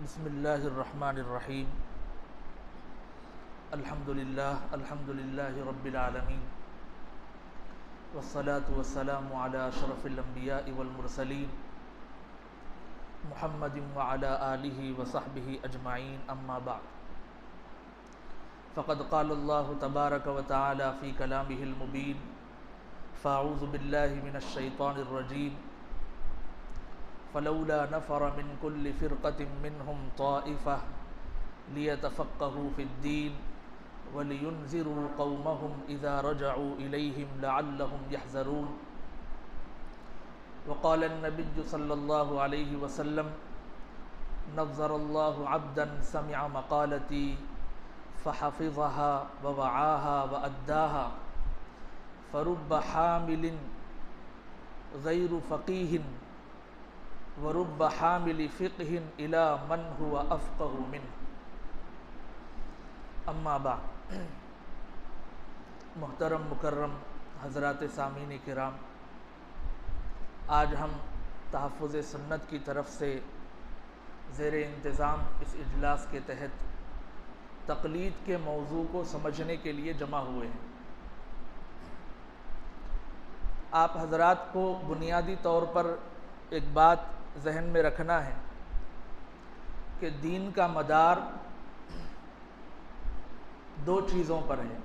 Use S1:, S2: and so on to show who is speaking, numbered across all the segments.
S1: बिस्मिल्लाहिर्रहमानिर्रहीम। अल्हम्दुलिल्लाहि रब्बिल आलमीन वस्सलातु वस्सलामु अला अशरफिल अंबियाइ वल मुरसलीन मुहम्मदिन व अला आलिहि व सहबिहि अजमाइन, अम्मा बाद। फ़क़द क़ालल्लाहु तबारक व तआला फ़ी कलामिहिल मुबीन फ़अऊज़ु बिल्लाहि मिनश शैतानिर रजीम फ़लौला नफ़र मिन कुल्लि फ़िरक़तिन मिनहुम ताइफ़ह लियतफ़क़्क़हू फ़िद्दीन वलियुनज़िरू क़ौमहुम इज़ा रजअू इलैहिम लअल्लहुम यहज़रून। वक़ाल अन्नबिय्यु सल्लल्लाहु अलैहि वसल्लम नज़्ज़रल्लाहु अब्दन समिअ मक़ालती फ़हफ़िज़हा व वआहा व अद्दाहा फ़रुब्ब हामिलिन गैरु फ़क़ीहिन व रुब्ब हामिलि फ़िक़्हिन इला मन हुवा अफ़क़हु मिन्हु। अम्मा बाद। मुहतरम मुकर्रम हज़रात सामीन किराम, आज हम तहफ़्फ़ुज़ सुन्नत की तरफ से ज़ेर इंतज़ाम इस इजलास के तहत तक़लीद के मौजू को समझने के लिए जमा हुए हैं। आप हज़रात को बुनियादी तौर पर एक बात जहन में रखना है कि दीन का मदार दो चीज़ों पर है।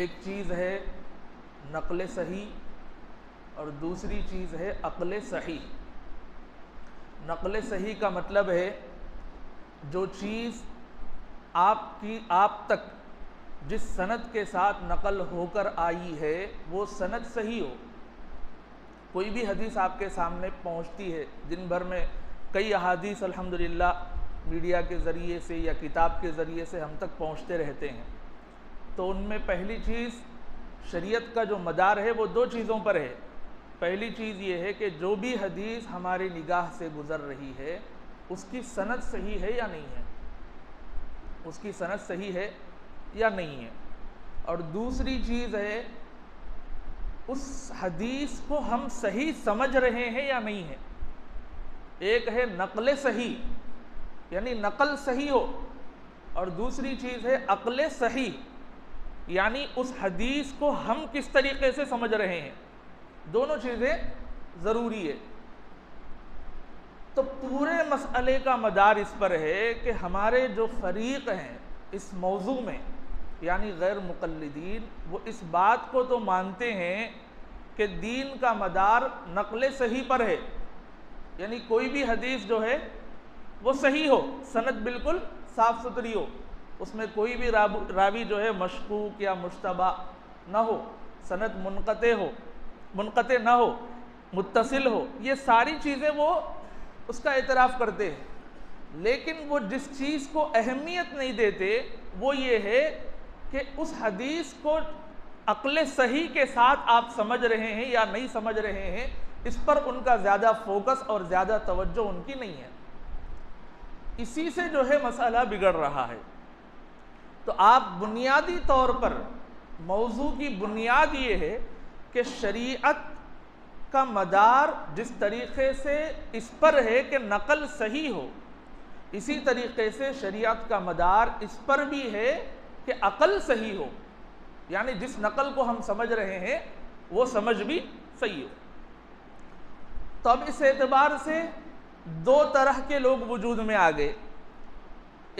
S1: एक चीज़ है नक़ल सही और दूसरी चीज़ है अक़ल सही। नक़ल सही का मतलब है जो चीज़ आप तक जिस सनद के साथ नक़ल होकर आई है वो सनद सही हो। कोई भी हदीस आपके सामने पहुंचती है, दिन भर में कई अहादीस अल्हम्दुलिल्लाह मीडिया के ज़रिए से या किताब के ज़रिए से हम तक पहुंचते रहते हैं। तो उनमें पहली चीज़ शरीयत का जो मदार है वो दो चीज़ों पर है। पहली चीज़ ये है कि जो भी हदीस हमारी निगाह से गुज़र रही है उसकी सनद सही है या नहीं है, उसकी सनद सही है या नहीं है। और दूसरी चीज़ है उस हदीस को हम सही समझ रहे हैं या नहीं है। एक है नक़ल सही यानी नक़ल सही हो, और दूसरी चीज़ है अक़ल सही यानी उस हदीस को हम किस तरीक़े से समझ रहे हैं। दोनों चीज़ें ज़रूरी है। तो पूरे मसले का मदार इस पर है कि हमारे जो फ़रीक़ हैं इस मौजू में यानी गैर मुक़ल्लिदीन, वो इस बात को तो मानते हैं कि दीन का मदार नक़ल सही पर है, यानी कोई भी हदीस जो है वो सही हो, सनद बिल्कुल साफ़ सुथरी हो, उसमें कोई भी रावी जो है मशकूक या मुश्तबा न हो, सनद मुनक़ते न हो, मुत्तसिल हो, ये सारी चीज़ें वो उसका एतराफ़ करते हैं। लेकिन वो जिस चीज़ को अहमियत नहीं देते वो ये है कि उस हदीस को अक़ल सही के साथ आप समझ रहे हैं या नहीं समझ रहे हैं, इस पर उनका ज़्यादा फोकस और ज़्यादा तवज्जो उनकी नहीं है। इसी से जो है मसला बिगड़ रहा है। तो आप बुनियादी तौर पर मौजू की बुनियाद ये है कि शरीयत का मदार जिस तरीक़े से इस पर है कि नक़ल सही हो, इसी तरीक़े से शरीयत का मदार इस पर भी है कि अक़ल सही हो, यानी जिस नक़ल को हम समझ रहे हैं वो समझ भी सही हो। तो अब इस एतबार से दो तरह के लोग वजूद में आ गए।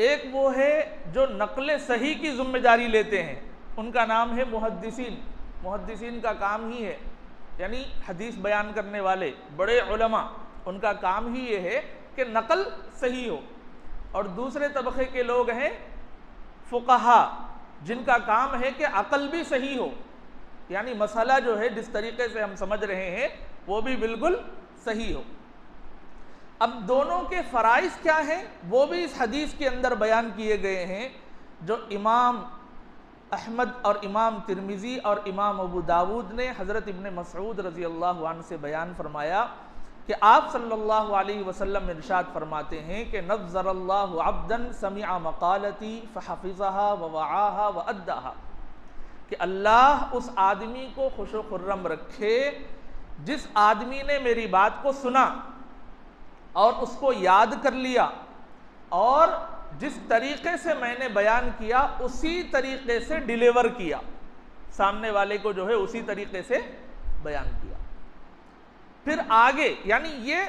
S1: एक वो है जो नक़ल सही की ज़िम्मेदारी लेते हैं, उनका नाम है मुहद्दिसीन। मुहद्दिसीन का काम ही है, यानी हदीस बयान करने वाले बड़े उलमा, उनका काम ही ये है कि नक़ल सही हो। और दूसरे तबक़े के लोग हैं फ़ुक़हा, जिनका काम है कि अक़ल भी सही हो, यानी मसला जो है जिस तरीक़े से हम समझ रहे हैं वो भी बिल्कुल सही हो। अब दोनों के फ़राइज़ क्या हैं वो भी इस हदीस के अंदर बयान किए गए हैं, जो इमाम अहमद और इमाम तिरमिज़ी और इमाम अबू दाऊद ने हज़रत इब्न मसऊद रज़ी अल्लाहु अन्हु से बयान फरमाया कि आप सल्लल्लाहु अलैहि वसल्लम इरशाद फरमाते हैं कि नज़्ज़रल्लाहु अब्दन समिअ मक़ालती फ़हफ़िज़हा व वआहा व अद्दाहा, कि अल्लाह उस आदमी को खुश व खुर्रम रखे जिस आदमी ने मेरी बात को सुना और उसको याद कर लिया और जिस तरीके से मैंने बयान किया उसी तरीके से डिलीवर किया, सामने वाले को जो है उसी तरीके से बयान किया। फिर आगे यानी ये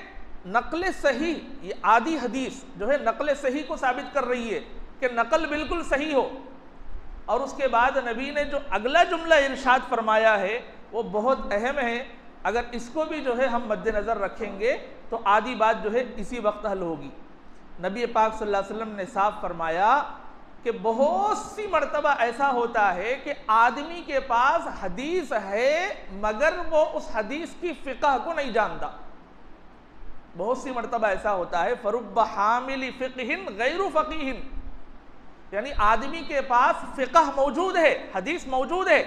S1: नकल सही, ये आधी हदीस जो है नकल सही को साबित कर रही है कि नकल बिल्कुल सही हो। और उसके बाद नबी ने जो अगला जुमला इरशाद फरमाया है वो बहुत अहम है। अगर इसको भी जो है हम मद्देनज़र रखेंगे तो आधी बात जो है इसी वक्त हल होगी। नबी पाक सल्लल्लाहु अलैहि वसल्लम ने साफ फरमाया कि बहुत सी मर्तबा ऐसा होता है कि आदमी के पास हदीस है मगर वो उस हदीस की फ़िक़ह को नहीं जानता। बहुत सी मर्तबा ऐसा होता है, फरुब्ब हामिल फ़िक़्हिन गैरु फ़क़ीहिन, यानी आदमी के पास फ़िक़ह मौजूद है, हदीस मौजूद है,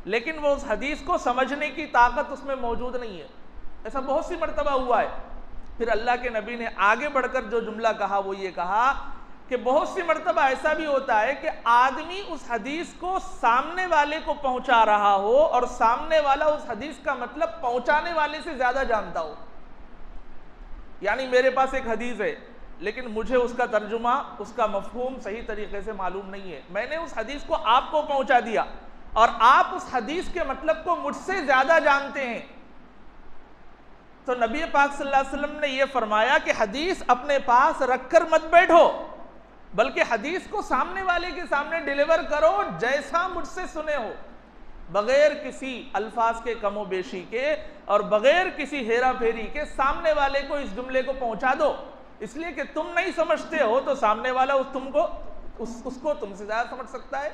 S1: लेकिन वो उस हदीस को समझने की ताकत उसमें मौजूद नहीं है। ऐसा बहुत सी मर्तबा हुआ है। फिर अल्लाह के नबी ने आगे बढ़कर जो जुमला कहा वो ये कहा कि बहुत सी मर्तबा ऐसा भी होता है कि आदमी उस हदीस को सामने वाले को पहुंचा रहा हो और सामने वाला उस हदीस का मतलब पहुंचाने वाले से ज्यादा जानता हो। यानी मेरे पास एक हदीस है लेकिन मुझे उसका तर्जुमा, उसका मफहूम सही तरीके से मालूम नहीं है। मैंने उस हदीस को आपको पहुंचा दिया और आप उस हदीस के मतलब को मुझसे ज्यादा जानते हैं। तो नबी पाक सल्लल्लाहु अलैहि वसल्लम ने यह फरमाया कि हदीस अपने पास रखकर मत बैठो, बल्कि हदीस को सामने वाले के सामने डिलीवर करो जैसा मुझसे सुने हो, बगैर किसी अल्फाज के कमो बेशी के और बगैर किसी हेरा फेरी के सामने वाले को इस जुमले को पहुंचा दो। इसलिए कि तुम नहीं समझते हो तो सामने वाला उसको तुमसे ज्यादा समझ सकता है।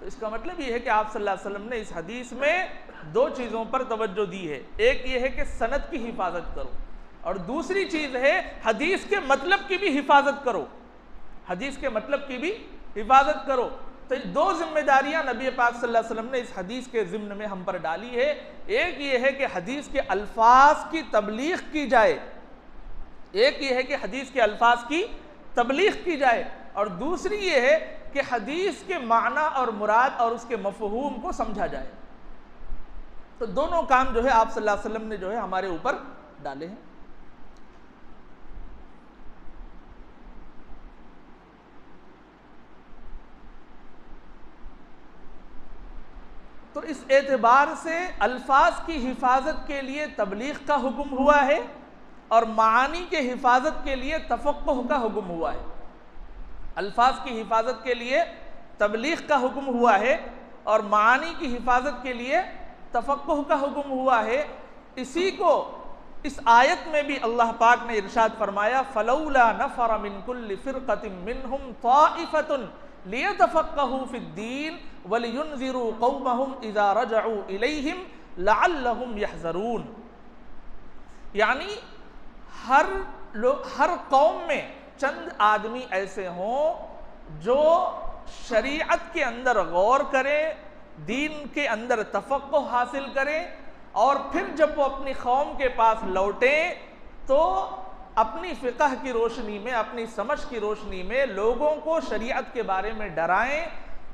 S1: तो इसका मतलब ये है कि आप सल्लल्लाहु अलैहि वसल्लम ने इस हदीस में दो चीज़ों पर तवज्जो दी है। एक ये है कि सनद की हिफाजत करो और दूसरी चीज़ है हदीस के मतलब की भी हिफाजत करो, हदीस के मतलब की भी हिफाजत करो। तो दो जिम्मेदारियां नबी पाक सल्लल्लाहु अलैहि वसल्लम ने इस हदीस के ज़िम्न में हम पर डाली है। एक ये है कि हदीस के अल्फाज की तबलीग की जाए, एक ये है कि हदीस के अल्फाज की तबलीग की जाए और दूसरी ये है कि हदीस के माना और मुराद और उसके मफहूम को समझा जाए। तो दोनों काम जो है आप सल्लल्लाहु अलैहि वसल्लम ने जो है हमारे ऊपर डाले हैं। तो इस एतबार से अल्फाज की हिफाजत के लिए तबलीग का हुक्म हुआ है और मानी के हिफाजत के लिए तफक्कुह का हुक्म हुआ है। अल्फाज की हिफाजत के लिए तबलीग का हुक्म हुआ है और मानी की हिफाजत के लिए तफक्कुह का हुक्म हुआ है। इसी को इस आयत में भी अल्लाह पाक ने इरशाद फरमाया, फलौला नफर मिन कुल्लि फिरक़तिन मिनहुम ताइफतुन लियतफ़क़्क़हू फ़िद्दीन वलियुनज़िरू क़ौमहुम इज़ा रजअू इलैहिम लअल्लहुम यहज़रून। यानी हर कौम में चंद आदमी ऐसे हों जो शरीयत के अंदर गौर करें, दीन के अंदर तफक्कुह हासिल करें और फिर जब वो अपनी कौम के पास लौटें तो अपनी फ़िक़ह की रोशनी में, अपनी समझ की रोशनी में लोगों को शरीयत के बारे में डराएं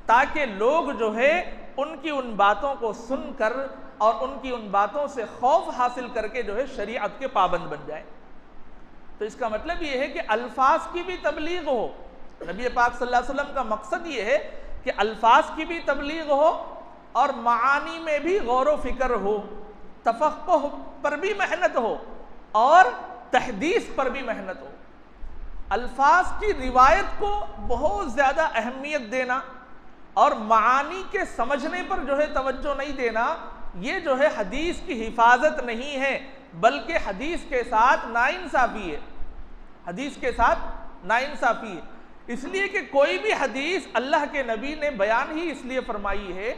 S1: ताकि लोग जो है उनकी उन बातों को सुनकर और उनकी उन बातों से खौफ हासिल करके जो है शरीयत के पाबंद बन जाए। तो इसका मतलब ये है कि अल्फाज की भी तबलीग हो। नबी पाक सल्लल्लाहु अलैहि वसल्लम का मकसद ये है कि अल्फाज की भी तबलीग हो और मानी में भी गौर व फिक्र हो, तफक्कुह पर भी मेहनत हो और तहदीस पर भी मेहनत हो। अल्फाज की रिवायत को बहुत ज़्यादा अहमियत देना और मानी के समझने पर जो है तवज्जो नहीं देना, ये जो है हदीस की हिफाजत नहीं है बल्कि हदीस के साथ नाइंसाफ़ी है, हदीस के साथ नाइंसाफ़ी है। इसलिए कि कोई भी हदीस अल्लाह के नबी ने बयान ही इसलिए फरमाई है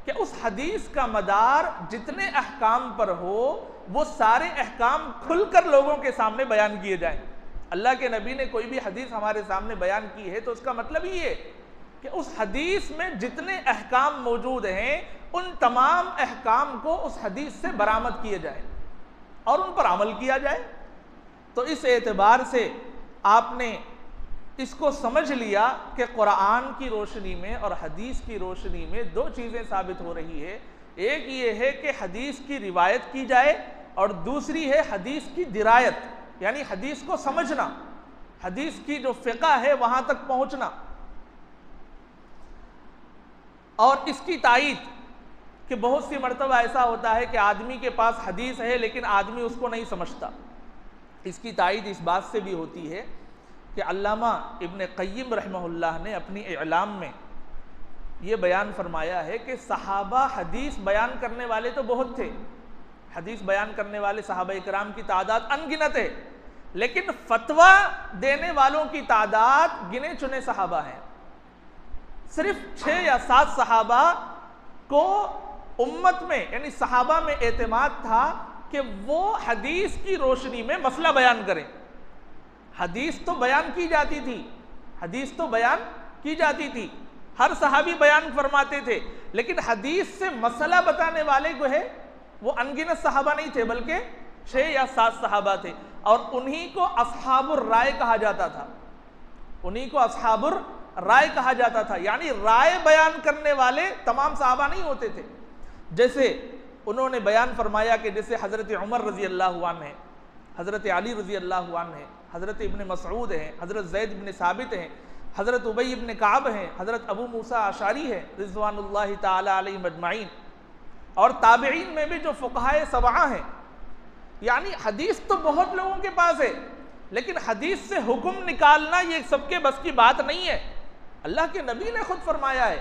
S1: कि उस हदीस का मदार जितने अहकाम पर हो वो सारे अहकाम खुलकर लोगों के सामने बयान किए जाएं। अल्लाह के नबी ने कोई भी हदीस हमारे सामने बयान की है तो उसका मतलब ही है कि उस हदीस में जितने अहकाम मौजूद हैं उन तमाम अहकाम को उस हदीस से बरामद किए जाए और उन पर अमल किया जाए। तो इस एतबार से आपने इसको समझ लिया कि कुरान की रोशनी में और हदीस की रोशनी में दो चीज़ें साबित हो रही है। एक ये है कि हदीस की रिवायत की जाए और दूसरी है हदीस की दिरायत, यानी हदीस को समझना, हदीस की जो फ़िक़्ह है वहां तक पहुंचना। और इसकी तायीद कि बहुत सी मर्तबा ऐसा होता है कि आदमी के पास हदीस है लेकिन आदमी उसको नहीं समझता। इसकी तायीद इस बात से भी होती है कि अल्लामा इब्न क़य्यिम रहमहुल्लाह ने अपनी इलाम में ये बयान फरमाया है कि सहाबा हदीस बयान करने वाले तो बहुत थे, हदीस बयान करने वाले सहाबा इकराम की तादाद अनगिनत है, लेकिन फतवा देने वालों की तादाद गिने चुने सहाबा हैं। सिर्फ 6 या 7 सहाबा को उम्मत में यानी सहाबा में एतमाद था कि वो हदीस की रोशनी में मसला बयान करें। हदीस तो बयान की जाती थी, हदीस तो बयान की जाती थी, हर सहाबी बयान फरमाते थे, लेकिन हदीस से मसला बताने वाले जो है वो अनगिनत सहाबा नहीं थे, बल्कि 6 या 7 सहाबा थे। और उन्हीं को अस्हाबुर राय कहा जाता था, उन्हीं को अस्हाबुर राय कहा जाता था, यानी राय बयान करने वाले तमाम सहाबा नहीं होते थे। जैसे उन्होंने बयान फरमाया कि जैसे हज़रत उमर रज़ी अल्लाह अन्हु हैं, हज़रत अली रज़ी अल्लाह अन्हु हैं, हज़रत इब्न मसऊद हैं, हज़रत ज़ैद इब्न साबित हैं, हज़रत उबई इब्न काब हैं, हज़रत अबू मूसा अशारी हैं रिज़वानुल्लाहि ताला अलैहिम अजमाइन, और ताबिईन में भी जो फ़ुक़हाए सबआ हैं। यानी हदीस तो बहुत लोगों के पास है, लेकिन हदीस से हुक्म निकालना ये सबके बस की बात नहीं है। अल्लाह के नबी ने खुद फरमाया है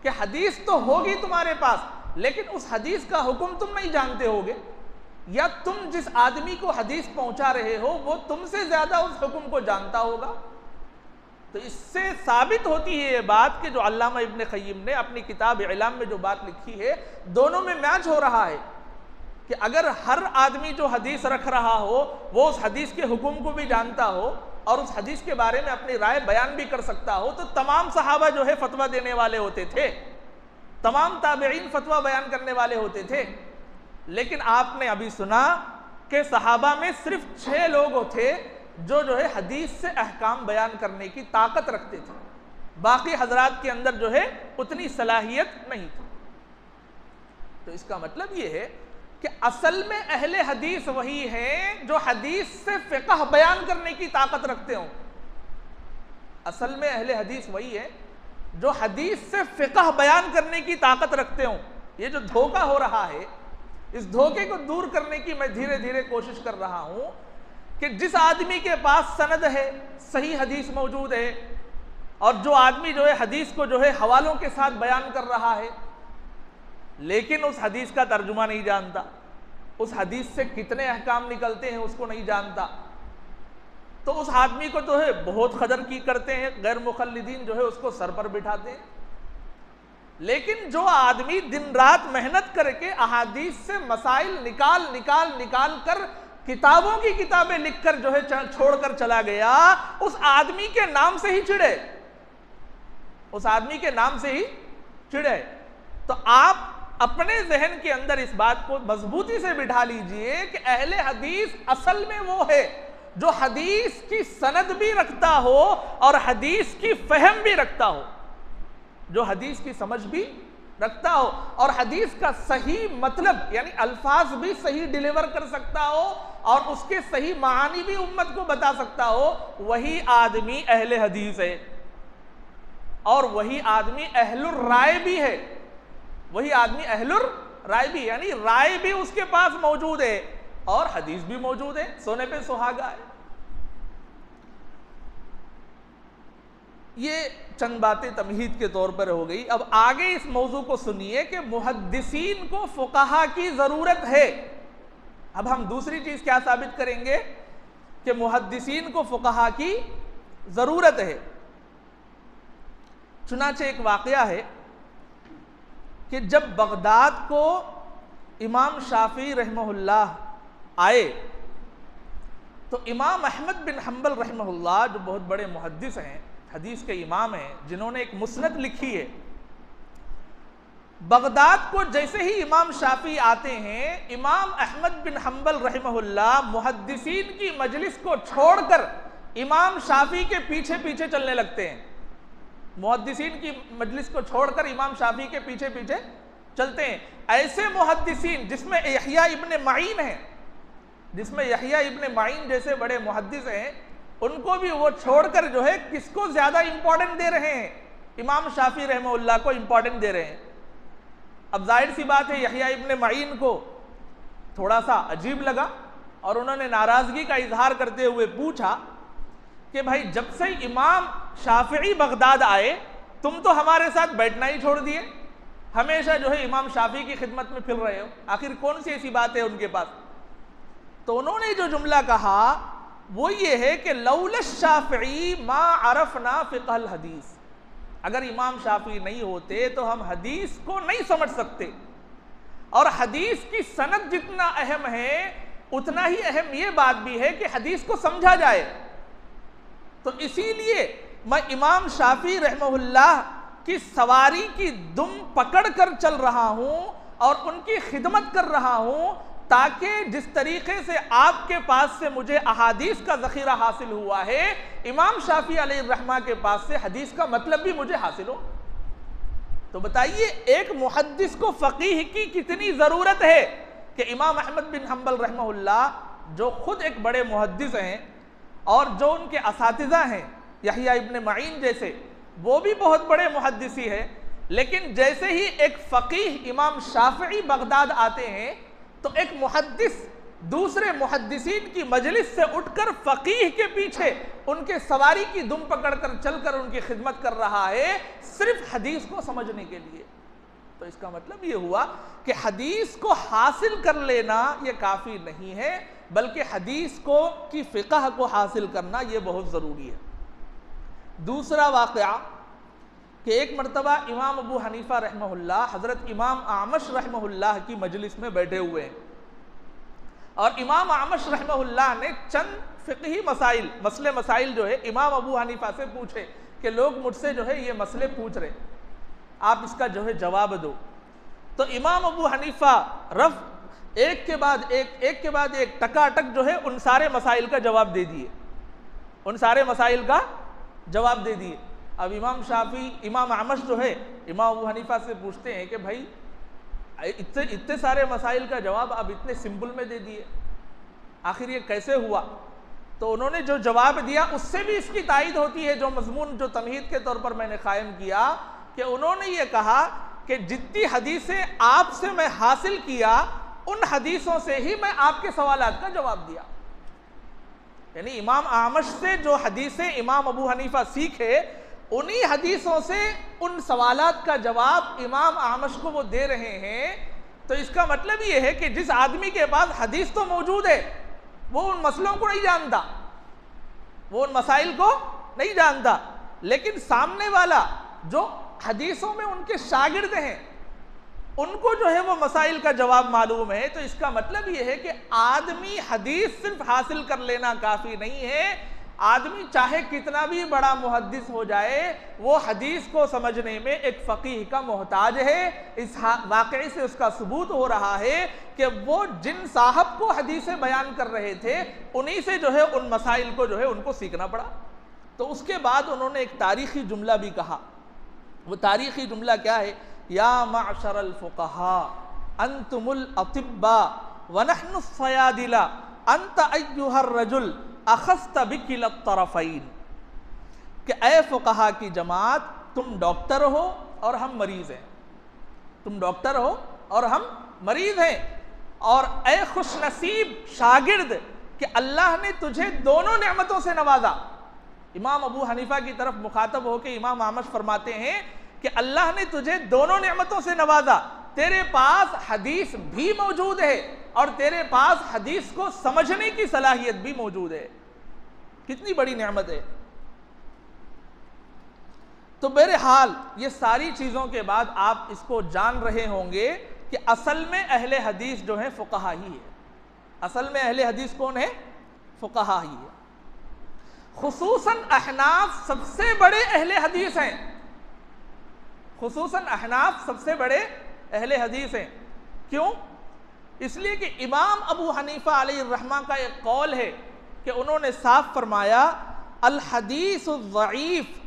S1: कि हदीस तो होगी तुम्हारे पास, लेकिन उस हदीस का हुक्म तुम नहीं जानते होगे, या तुम जिस आदमी को हदीस पहुंचा रहे हो वो तुमसे ज्यादा उस हुक्म को जानता होगा। तो इससे साबित होती है ये बात कि जो अल्लामा इब्न क़य्यिम ने अपनी किताब इलाम में जो बात लिखी है, दोनों में मैच हो रहा है कि अगर हर आदमी जो हदीस रख रहा हो वो उस हदीस के हुक्म को भी जानता हो और उस हदीस के बारे में अपनी राय बयान भी कर सकता हो, तो तमाम सहाबा जो है फतवा देने वाले होते थे, तमाम ताबिईन फतवा बयान करने वाले होते थे। लेकिन आपने अभी सुना कि सहाबा में सिर्फ 6 लोग थे जो है हदीस से अहकाम बयान करने की ताकत रखते थे, बाकी हजरात के अंदर जो है उतनी सलाहियत नहीं थी। तो इसका मतलब ये है कि असल में अहले हदीस वही हैं जो हदीस से फ़िक़्ह बयान करने की ताकत रखते हों। असल में अहले हदीस वही है जो हदीस से फ़िक़्ह बयान करने की ताकत रखते हों। ये जो धोखा हो रहा है, इस धोखे को दूर करने की मैं धीरे धीरे कोशिश कर रहा हूं कि जिस आदमी के पास सनद है, सही हदीस मौजूद है, और जो आदमी जो है हदीस को जो है हवालों के साथ बयान कर रहा है, लेकिन उस हदीस का तर्जुमा नहीं जानता, उस हदीस से कितने अहकाम निकलते हैं उसको नहीं जानता, तो उस आदमी को जो है बहुत कदर की करते हैं, गैर मुक़ल्लिदीन जो है उसको सर पर बिठाते हैं। लेकिन जो आदमी दिन रात मेहनत करके अहादीस से मसाइल निकाल कर किताबों की किताबें लिखकर जो है छोड़कर चला गया, उस आदमी के नाम से ही चिढ़े, उस आदमी के नाम से ही चिढ़े। तो आप अपने जहन के अंदर इस बात को मजबूती से बिठा लीजिए कि अहले हदीस असल में वो है जो हदीस की सनद भी रखता हो और हदीस की फहम भी रखता हो, जो हदीस की समझ भी रखता हो और हदीस का सही मतलब यानी अल्फाज भी सही डिलीवर कर सकता हो और उसके सही मानी भी उम्मत को बता सकता हो। वही आदमी अहले हदीस है और वही आदमी अहलुर राय भी है, वही आदमी अहलुर राय भी, यानी राय भी उसके पास मौजूद है और हदीस भी मौजूद है, सोने पे सुहागा है। ये चंद बातें तमहीद के तौर पर हो गई। अब आगे इस मौजू को सुनिए कि मुहद्दिसीन को फुक़हा की ज़रूरत है। अब हम दूसरी चीज़ क्या साबित करेंगे कि मुहद्दिसीन को फुक़हा की ज़रूरत है। चुनाचे एक वाक़या है कि जब बगदाद को इमाम शाफ़ी रहमहुल्लाह आए तो इमाम अहमद बिन हम्बल रहमहुल्लाह जो बहुत बड़े मुहद्दिस हैं, हदीस के इमाम हैं, जिन्होंने एक मुस्नद लिखी है, बगदाद को जैसे ही इमाम शाफी आते हैं, इमाम अहमद बिन हम्बल रहमहुल्लाह मुहद्दिसीन की मजलिस को छोड़कर इमाम शाफी के पीछे पीछे चलने लगते हैं। मुहद्दिसीन की मजलिस को छोड़कर इमाम शाफी के पीछे पीछे चलते हैं। ऐसे मुहद्दिसीन जिसमें यहया इब्न मईन है, जिसमें यहया इब्न माइन जैसे बड़े मुहद्दिस हैं, उनको भी वो छोड़कर जो है किसको ज्यादा इंपॉर्टेंट दे रहे हैं? इमाम शाफी रहमहुल्लाह को इंपॉर्टेंट दे रहे हैं। अब जाहिर सी बात है, यहया इब्न माइन को थोड़ा सा अजीब लगा और उन्होंने नाराजगी का इजहार करते हुए पूछा कि भाई, जब से इमाम शाफी बगदाद आए तुम तो हमारे साथ बैठना ही छोड़ दिए, हमेशा जो है इमाम शाफी की खिदमत में फिर रहे हो, आखिर कौन सी ऐसी बात है उनके पास? तो उन्होंने जो जुमला कहा वो ये है कि लौला शाफी मा अरफना फिक़्हल हदीस, अगर इमाम शाफी नहीं होते तो हम हदीस को नहीं समझ सकते, और हदीस की सनद जितना अहम है उतना ही अहम ये बात भी है कि हदीस को समझा जाए। तो इसीलिए मैं इमाम शाफी रहमहुल्लाह की सवारी की दुम पकड़ कर चल रहा हूं और उनकी खिदमत कर रहा हूं, ताकि जिस तरीके से आपके पास से मुझे अहादीस का ज़ख़ीरा हासिल हुआ है, इमाम शाफी अलैहिर्रहमा के पास से हदीस का मतलब भी मुझे हासिल हो। तो बताइए, एक मुहद्दिस को फ़क़ीह की कितनी ज़रूरत है कि इमाम अहमद बिन हम्बल रहमहुल्लाह, जो खुद एक बड़े मुहद्दिस हैं और जो उनके असातिज़ा हैं यहया इब्न माइन जैसे, वो भी बहुत बड़े मुहद्दिसी है, लेकिन जैसे ही एक फ़क़ीह इमाम शाफ़िई बगदाद आते हैं तो एक मुहद्दिस दूसरे मुहद्दिसीन की मजलिस से उठकर फ़क़ीह के पीछे उनके सवारी की दुम पकड़कर चलकर उनकी खिदमत कर रहा है, सिर्फ हदीस को समझने के लिए। तो इसका मतलब ये हुआ कि हदीस को हासिल कर लेना ये काफ़ी नहीं है, बल्कि हदीस को की फ़िक़्ह को हासिल करना ये बहुत ज़रूरी है। दूसरा वाक़या कि एक मरतबा इमाम अबू हनीफ़ा रहमहुल्लाह हज़रत इमाम आमश रहमहुल्लाह की मजलिस में बैठे हुए हैं, और इमाम आमश रहमहुल्लाह ने चंद फ़िक़ही मसले मसाइल जो है इमाम अबू हनीफ़ा से पूछे कि लोग मुझसे जो है ये मसले पूछ रहे, आप इसका जो है जवाब दो। तो इमाम अबू हनीफ़ा एक के बाद एक टकाटक जो है उन सारे मसाइल का जवाब दे दिए, उन सारे मसाइल का जवाब दे दिए। अब इमाम आमश जो है इमाम अबू हनीफ़ा से पूछते हैं कि भाई, इतने सारे मसाइल का जवाब आप इतने सिंपल में दे दिए, आखिर ये कैसे हुआ? तो उन्होंने जो जवाब दिया उससे भी इसकी तायीद होती है, जो मजमून जो तमहीद के तौर पर मैंने कायम किया, कि उन्होंने ये कहा कि जितनी हदीसें आपसे मैं हासिल किया उन हदीसों से ही मैं आपके सवालात का जवाब दिया। यानी इमाम आमश से जो हदीसें इमाम अबू हनीफ़ा सीखे, उन्हीं हदीसों से उन सवालात का जवाब इमाम आमश को वो दे रहे हैं। तो इसका मतलब ये है कि जिस आदमी के पास हदीस तो मौजूद है, वो उन मसलों को नहीं जानता, वो उन मसाइल को नहीं जानता, लेकिन सामने वाला जो हदीसों में उनके शागिर्द हैं उनको जो है वो मसाइल का जवाब मालूम है। तो इसका मतलब ये है कि आदमी हदीस सिर्फ हासिल कर लेना काफ़ी नहीं है, आदमी चाहे कितना भी बड़ा मुहद्दिस हो जाए, वो हदीस को समझने में एक फ़क़ीह का मोहताज है। इस वाक़े से उसका सबूत हो रहा है कि वो जिन साहब को हदीसें बयान कर रहे थे, उन्हीं से जो है उन मसाइल को जो है उनको सीखना पड़ा। तो उसके बाद उन्होंने एक तारीख़ी जुमला भी कहा। वो तारीख़ी जुमला क्या है? या माशरल फ़ुक़हा अंतुमुल अतिब्बा व नहनु फ़यादिला अंत अय्युहर रजुल अखस्त बिकिलत तरफ़ैन, कि ऐ फ़ुक़हा की जमात, तुम डॉक्टर हो और हम मरीज़ हैं, तुम डॉक्टर हो और हम मरीज़ हैं, और ऐ खुशनसीब शागिर्द कि अल्लाह ने तुझे दोनों नेमतों से नवाजा। इमाम अबू हनीफ़ा की तरफ मुखातब होकर इमाम आमश फरमाते हैं कि अल्लाह ने तुझे दोनों नेमतों से नवाजा, तेरे पास हदीस भी मौजूद है और तेरे पास हदीस को समझने की सलाहियत भी मौजूद है। कितनी बड़ी नेमत है। तो बहरहाल ये सारी चीज़ों के बाद आप इसको जान रहे होंगे कि असल में अहले हदीस जो है फ़ुक़हा ही है। असल में अहले हदीस कौन है? फ़ुक़हा ही है। खुसूसन अहनाफ सबसे बड़े अहले हदीस हैं, खुसूसन अहनाफ सबसे बड़े अहले हदीस हैं। क्यों? इसलिए कि इमाम अबू हनीफ़ा अलैहिर्रहमा का एक कौल है कि उन्होंने साफ फरमाया, अल हदीस ज़ईफ़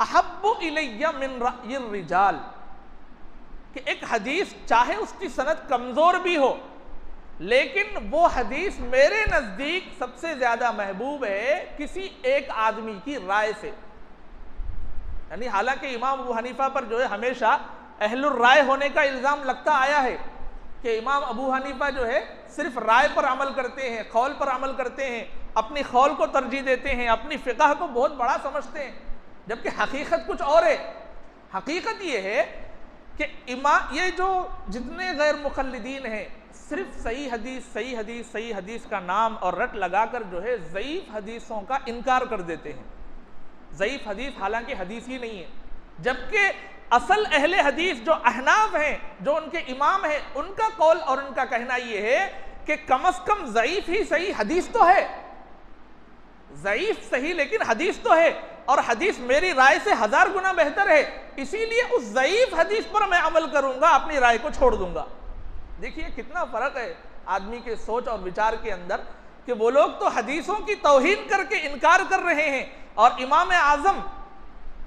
S1: अहब्बु इलैया मिन रअयिर रिजाल, कि एक हदीस चाहे उसकी सनद कमज़ोर भी हो, लेकिन वो हदीस मेरे नजदीक सबसे ज्यादा महबूब है किसी एक आदमी की राय से। यानी हालांकि इमाम अबू हनीफा पर जो है हमेशा अहलुर राय होने का इल्जाम लगता आया है कि इमाम अबू हनीफा जो है सिर्फ राय पर अमल करते हैं, खौल पर अमल करते हैं, अपनी खौल को तरजीह देते हैं, अपनी फिक़ह को बहुत बड़ा समझते हैं, जबकि हकीकत कुछ और है। हकीकत ये है कि ये जो जितने गैर मुक़ल्लिदीन हैं सिर्फ सही हदीस का नाम और रट लगाकर जो है ज़ईफ़ हदीसों का इनकार कर देते हैं। ज़ईफ़ हदीस हालांकि हदीस ही नहीं है, जबकि असल अहले हदीस जो अहनाफ हैं, जो उनके इमाम हैं, उनका कौल और उनका कहना ये है कि कम से कम ज़ईफ़ ही सही हदीस तो है, ज़ईफ़ सही लेकिन हदीस तो है, और हदीस मेरी राय से 1000 गुना बेहतर है, इसीलिए उस ज़ईफ़ हदीस पर मैं अमल करूंगा, अपनी राय को छोड़ दूंगा। देखिए कितना फर्क है आदमी के सोच और विचार के अंदर, कि वो लोग तो हदीसों की तौहीन करके इनकार कर रहे हैं, और इमाम आज़म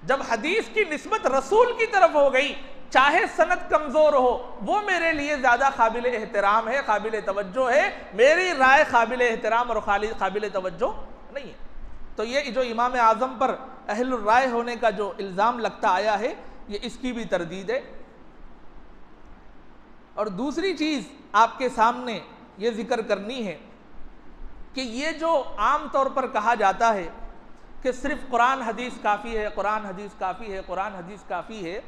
S1: जब हदीस की निस्बत रसूल की तरफ हो गई, चाहे सनद कमजोर हो, वो मेरे लिए ज्यादा काबिल एहतराम है, काबिल तवज्जो है, मेरी राय काबिल एहतराम और काबिल तवज्जो नहीं है। तो ये जो इमाम आज़म पर अहलुर राय होने का जो इल्ज़ाम लगता आया है, ये इसकी भी तरदीद है। और दूसरी चीज़ आपके सामने ये जिक्र करनी है कि ये जो आम तौर पर कहा जाता है कि सिर्फ कुरान हदीस काफ़ी है, कुरान हदीस काफ़ी है, कुरान हदीस काफ़ी है,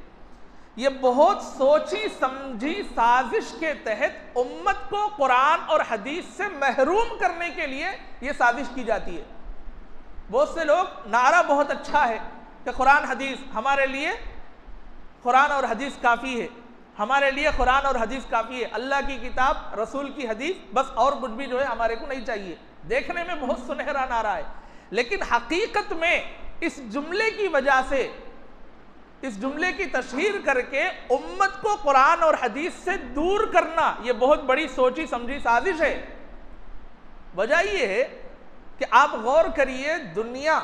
S1: ये बहुत सोची समझी साजिश के तहत उम्मत को कुरान और हदीस से महरूम करने के लिए ये साजिश की जाती है। बहुत से लोग नारा बहुत अच्छा है कि कुरान हदीस हमारे लिए, कुरान और हदीस काफ़ी है, हमारे लिए कुरान और हदीस काफ़ी है, अल्लाह की किताब रसूल की हदीस बस, और कुछ भी जो है हमारे को नहीं चाहिए। देखने में बहुत सुनहरा नारा है, लेकिन हकीकत में इस जुमले की वजह से, इस जुमले की तशहीर करके उम्मत को कुरान और हदीस से दूर करना, ये बहुत बड़ी सोची समझी साजिश है। वजह ये है कि आप गौर करिए, दुनिया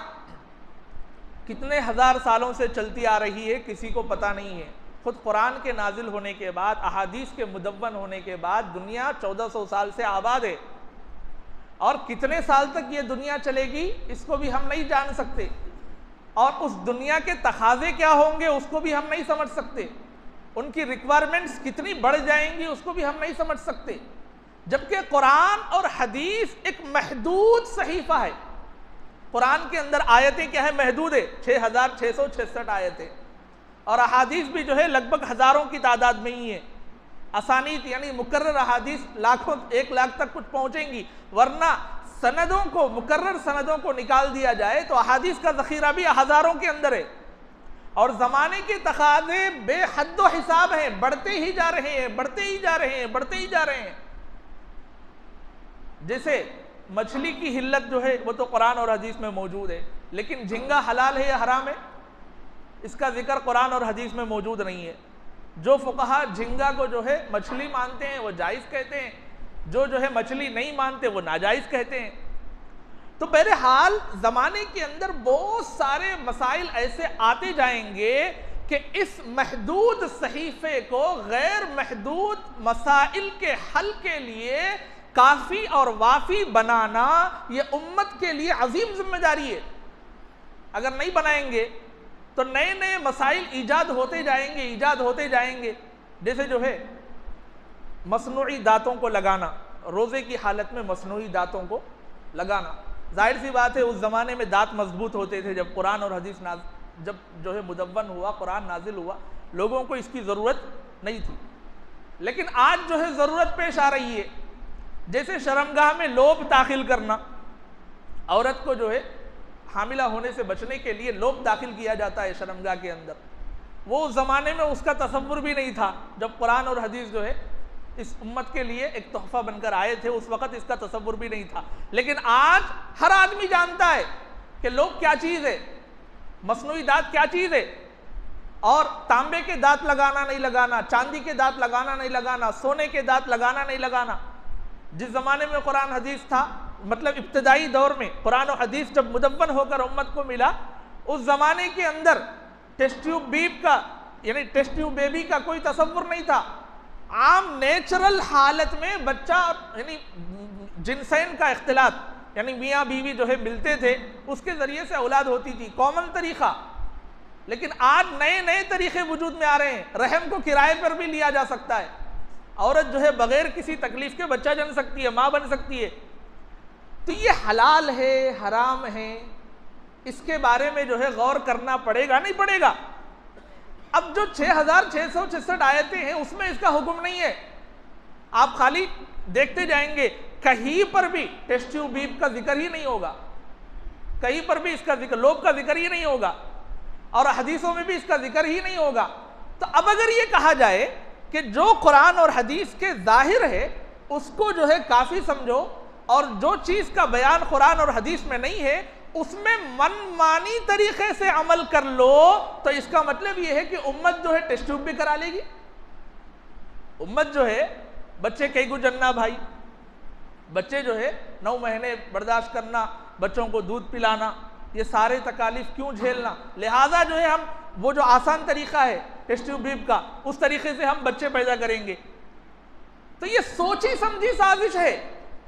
S1: कितने हजार सालों से चलती आ रही है किसी को पता नहीं है। खुद कुरान के नाजिल होने के बाद, अहादीस के मुदव्वन होने के बाद दुनिया 1400 साल से आबाद है, और कितने साल तक ये दुनिया चलेगी इसको भी हम नहीं जान सकते, और उस दुनिया के तकाज़े क्या होंगे उसको भी हम नहीं समझ सकते, उनकी रिक्वायरमेंट्स कितनी बढ़ जाएंगी उसको भी हम नहीं समझ सकते। जबकि कुरान और हदीस एक महदूद सहीफा है। कुरान के अंदर आयतें क्या है, महदूद है, 6666 आयतें, और अहादीस भी जो है लगभग हज़ारों की तादाद में ही है। असानीद यानी मुकर्रर अहादीस लाखों, 1 लाख तक कुछ पहुंचेंगी, वरना सनदों को, मुकर्रर सनदों को निकाल दिया जाए तो अहादीस का ज़ख़ीरा भी हज़ारों के अंदर है। और ज़माने के तकाज़े बेहद्दो हिसाब हैं, बढ़ते ही जा रहे हैं, बढ़ते ही जा रहे हैं, बढ़ते ही जा रहे हैं। जैसे मछली की हिल्लत जो है वो तो कुरान और हदीस में मौजूद है, लेकिन झींगा हलाल है या हराम है, इसका जिक्र कुरान और हदीस में मौजूद नहीं है। जो फुक़हा झींगा को जो है मछली मानते हैं वो जायज़ कहते हैं, जो है मछली नहीं मानते वो नाजायज़ कहते हैं। तो बहरहाल ज़माने के अंदर बहुत सारे मसाइल ऐसे आते जाएंगे कि इस महदूद सहीफ़े को गैर महदूद मसाइल के हल के लिए काफ़ी और वाफ़ी बनाना ये उम्मत के लिए अजीम जिम्मेदारी है। अगर नहीं बनाएंगे तो नए नए मसाइल ईजाद होते जाएंगे। जैसे जो है मसनूई दांतों को लगाना, रोज़े की हालत में मसनूई दांतों को लगाना, जाहिर सी बात है उस ज़माने में दांत मजबूत होते थे। जब कुरान और हदीस जब जो है मुदव्वन हुआ, कुरान नाजिल हुआ, लोगों को इसकी ज़रूरत नहीं थी, लेकिन आज जो है ज़रूरत पेश आ रही है। जैसे शर्मगाह में लोभ दाखिल करना, औरत को जो है हामिला होने से बचने के लिए लोभ दाखिल किया जाता है शर्मगाह के अंदर, वो उस ज़माने में उसका तसव्वुर भी नहीं था। जब कुरान और हदीस जो है इस उम्मत के लिए एक तोहफ़ा बनकर आए थे, उस वक़्त इसका तसव्वुर भी नहीं था। लेकिन आज हर आदमी जानता है कि लोभ क्या चीज़ है, मसनूई दांत क्या चीज़ है, और तांबे के दांत लगाना नहीं लगाना, चांदी के दांत लगाना नहीं लगाना, सोने के दांत लगाना नहीं लगाना। जिस ज़माने में कुरान हदीस था, मतलब इब्तदाई दौर में कुरान और हदीस जब मुदव्वन होकर उम्मत को मिला, उस ज़माने के अंदर टेस्ट ट्यूब बीब का यानी टेस्ट ट्यूब बेबी का कोई तसव्वुर नहीं था। आम नेचुरल हालत में बच्चा यानी जिनसैन का इख्तिलात यानी मियाँ बीवी जो है मिलते थे, उसके ज़रिए से औलाद होती थी, कॉमन तरीक़ा। लेकिन आज नए नए तरीक़े वजूद में आ रहे हैं। रहम को किराए पर भी लिया जा सकता है, औरत जो है बग़ैर किसी तकलीफ़ के बच्चा जन सकती है, माँ बन सकती है। तो ये हलाल है हराम है, इसके बारे में जो है गौर करना पड़ेगा नहीं पड़ेगा। अब जो 6666 आयतें हैं उसमें इसका हुक्म नहीं है। आप खाली देखते जाएंगे, कहीं पर भी टेस्ट ट्यूब बीप का जिक्र ही नहीं होगा, कहीं पर भी इसका जिक्र, लोभ का जिक्र ही नहीं होगा, और हदीसों में भी इसका जिक्र ही नहीं होगा। तो अब अगर ये कहा जाए कि जो कुरान और हदीस के जाहिर है उसको जो है काफ़ी समझो, और जो चीज़ का बयान कुरान और हदीस में नहीं है उसमें मनमानी तरीके से अमल कर लो, तो इसका मतलब यह है कि उम्मत जो है टेस्ट ट्यूब भी करा लेगी। उम्मत जो है, बच्चे कई गुजरना भाई, बच्चे जो है 9 महीने बर्दाश्त करना, बच्चों को दूध पिलाना, ये सारे तकालीफ क्यों झेलना। लिहाजा जो है हम वो जो आसान तरीका है टेस्ट ट्यूब बीप का, उस तरीके से हम बच्चे पैदा करेंगे। तो ये सोची समझी साजिश है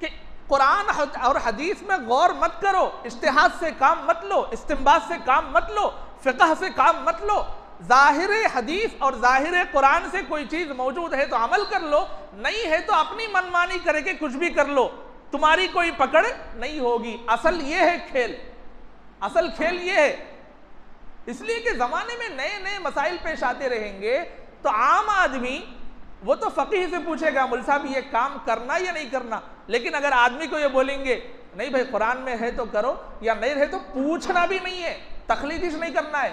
S1: कि कुरान और हदीस में गौर मत करो, इज्तिहाद से काम मत लो, इस्तिंबात से काम मत लो, फ़िक़्ह से काम मत लो। ज़ाहिर हदीस और ज़ाहिर कुरान से कोई चीज़ मौजूद है तो अमल कर लो, नहीं है तो अपनी मनमानी करके कुछ भी कर लो, तुम्हारी कोई पकड़ नहीं होगी। असल ये है खेल, असल खेल ये है। इसलिए कि ज़माने में नए नए मसाइल पेश आते रहेंगे, तो आम आदमी वो तो फ़क़ीह से पूछेगा मुल्ला साहब ये काम करना या नहीं करना। लेकिन अगर आदमी को ये बोलेंगे नहीं भाई कुरान में है तो करो, या नहीं है तो पूछना भी नहीं है, तकलीदिश नहीं करना है,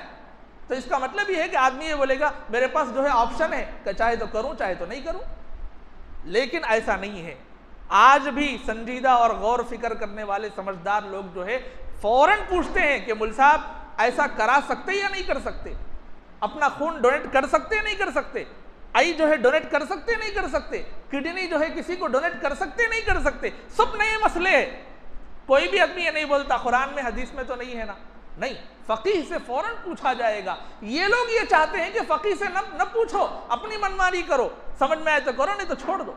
S1: तो इसका मतलब ये है कि आदमी ये बोलेगा मेरे पास जो है ऑप्शन है कि चाहे तो करूं चाहे तो नहीं करूं। लेकिन ऐसा नहीं है। आज भी संजीदा और गौर फिक्र करने वाले समझदार लोग जो है फौरन पूछते हैं कि मुल्ला साहब ऐसा करा सकते या नहीं कर सकते, अपना खून डोनेट कर सकते या नहीं कर सकते, आई जो है डोनेट कर सकते नहीं कर सकते, किडनी जो है किसी को डोनेट कर सकते नहीं कर सकते। सब नए मसले हैं। कोई भी आदमी ये नहीं बोलता कुरान में हदीस में तो नहीं है ना, नहीं, फ़क़ीह से फौरन पूछा जाएगा। ये लोग ये चाहते हैं कि फ़क़ीह से न पूछो, अपनी मनमानी करो, समझ में आए तो करो नहीं तो छोड़ दो।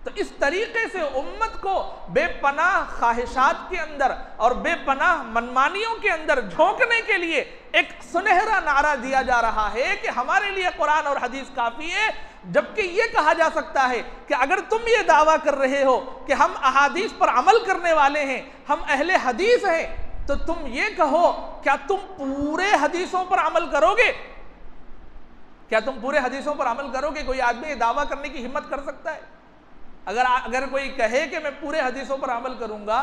S1: तो इस तरीके से उम्मत को बेपनाह ख्वाहिशात के अंदर और बेपनाह मनमानियों के अंदर झोंकने के लिए एक सुनहरा नारा दिया जा रहा है कि हमारे लिए कुरान और हदीस काफ़ी है। जबकि ये कहा जा सकता है कि अगर तुम ये दावा कर रहे हो कि हम अहादीस पर अमल करने वाले हैं, हम अहले हदीस हैं, तो तुम ये कहो क्या तुम पूरे हदीसों पर अमल करोगे? क्या तुम पूरे हदीसों पर अमल करोगे? कोई आदमी ये दावा करने की हिम्मत कर सकता है? अगर कोई कहे कि मैं पूरे हदीसों पर अमल करूंगा,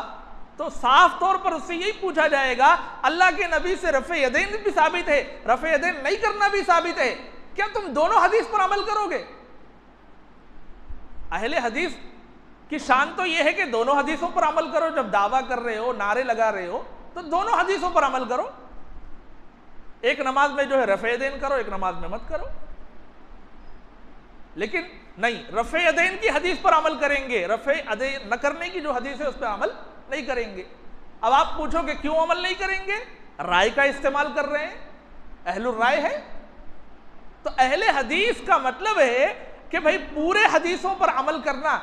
S1: तो साफ तौर पर उससे यही पूछा जाएगा, अल्लाह के नबी से रफ़े यदैन भी साबित है, रफ़े यदैन नहीं करना भी साबित है, क्या तुम दोनों हदीस पर अमल करोगे? अहले हदीस की शान तो यह है कि दोनों हदीसों पर अमल करो। जब दावा कर रहे हो, नारे लगा रहे हो, तो दोनों हदीसों पर अमल करो। एक नमाज में जो है रफ़े यदैन करो, एक नमाज में मत करो। लेकिन नहीं, रफ़े यदैन की हदीस पर अमल करेंगे, रफ़े यदैन न करने की जो हदीस है उस पर अमल नहीं करेंगे। अब आप पूछोगे क्यों अमल नहीं करेंगे? राय का इस्तेमाल कर रहे हैं, अहलुर राय है। तो अहले हदीस का मतलब है कि भाई पूरे हदीसों पर अमल करना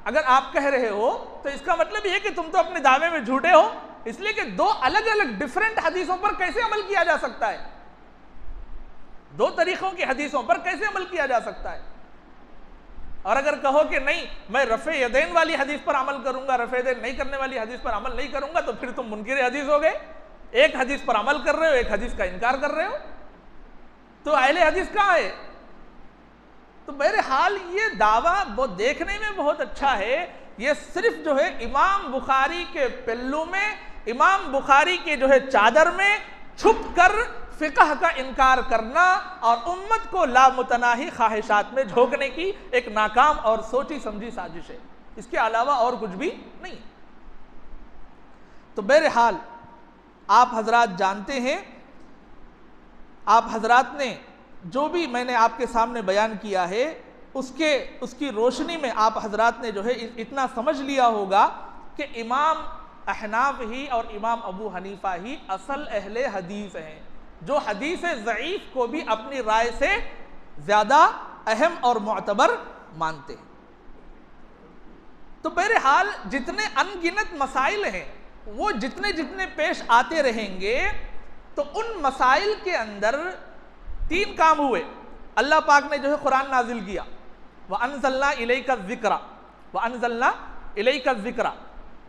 S1: अगर आप कह रहे हो तो इसका मतलब यह है कि तुम तो अपने दावे में झूठे हो। इसलिए कि दो अलग अलग डिफरेंट हदीसों पर कैसे अमल किया जा सकता है? दो तरीकों की हदीसों पर कैसे अमल किया जा सकता है? और अगर कहो कि नहीं मैं रफ़े यदैन वाली हदीस पर अमल करूंगा, रफ़े यदैन नहीं करने वाली हदीस पर अमल नहीं करूंगा, तो फिर तुम मुनकिर हदीस हो गए। एक हदीस पर अमल कर रहे हो, एक हदीस का इनकार कर रहे हो, तो अहले हदीस कहाँ है? तो बहरहाल ये दावा वो देखने में बहुत अच्छा है, ये सिर्फ जो है इमाम बुखारी के पल्लू में, इमाम बुखारी के जो है चादर में छुप कर फ़िक़्ह का इनकार करना और उम्मत को लामुतनाही ख्वाहिशात में झोंकने की एक नाकाम और सोची समझी साजिश है। इसके अलावा और कुछ भी नहीं। तो बहरहाल आप हजरात जानते हैं, आप हजरात ने जो भी मैंने आपके सामने बयान किया है उसकी रोशनी में आप हजरात ने जो है इतना समझ लिया होगा कि इमाम अहनाफ ही और इमाम अबू हनीफा ही असल अहले हदीस हैं, जो हदीस ज़ईफ़ को भी अपनी राय से ज़्यादा अहम और मुअतबर मानते हैं। तो बहरहाल जितने अनगिनत मसाइल हैं वो जितने जितने पेश आते रहेंगे तो उन मसाइल के अंदर तीन काम हुए। अल्लाह पाक ने जो है कुरान नाजिल किया, व अनज़लना इलैका ज़िक्रा, व अनज़लना इलैका ज़िक्रा,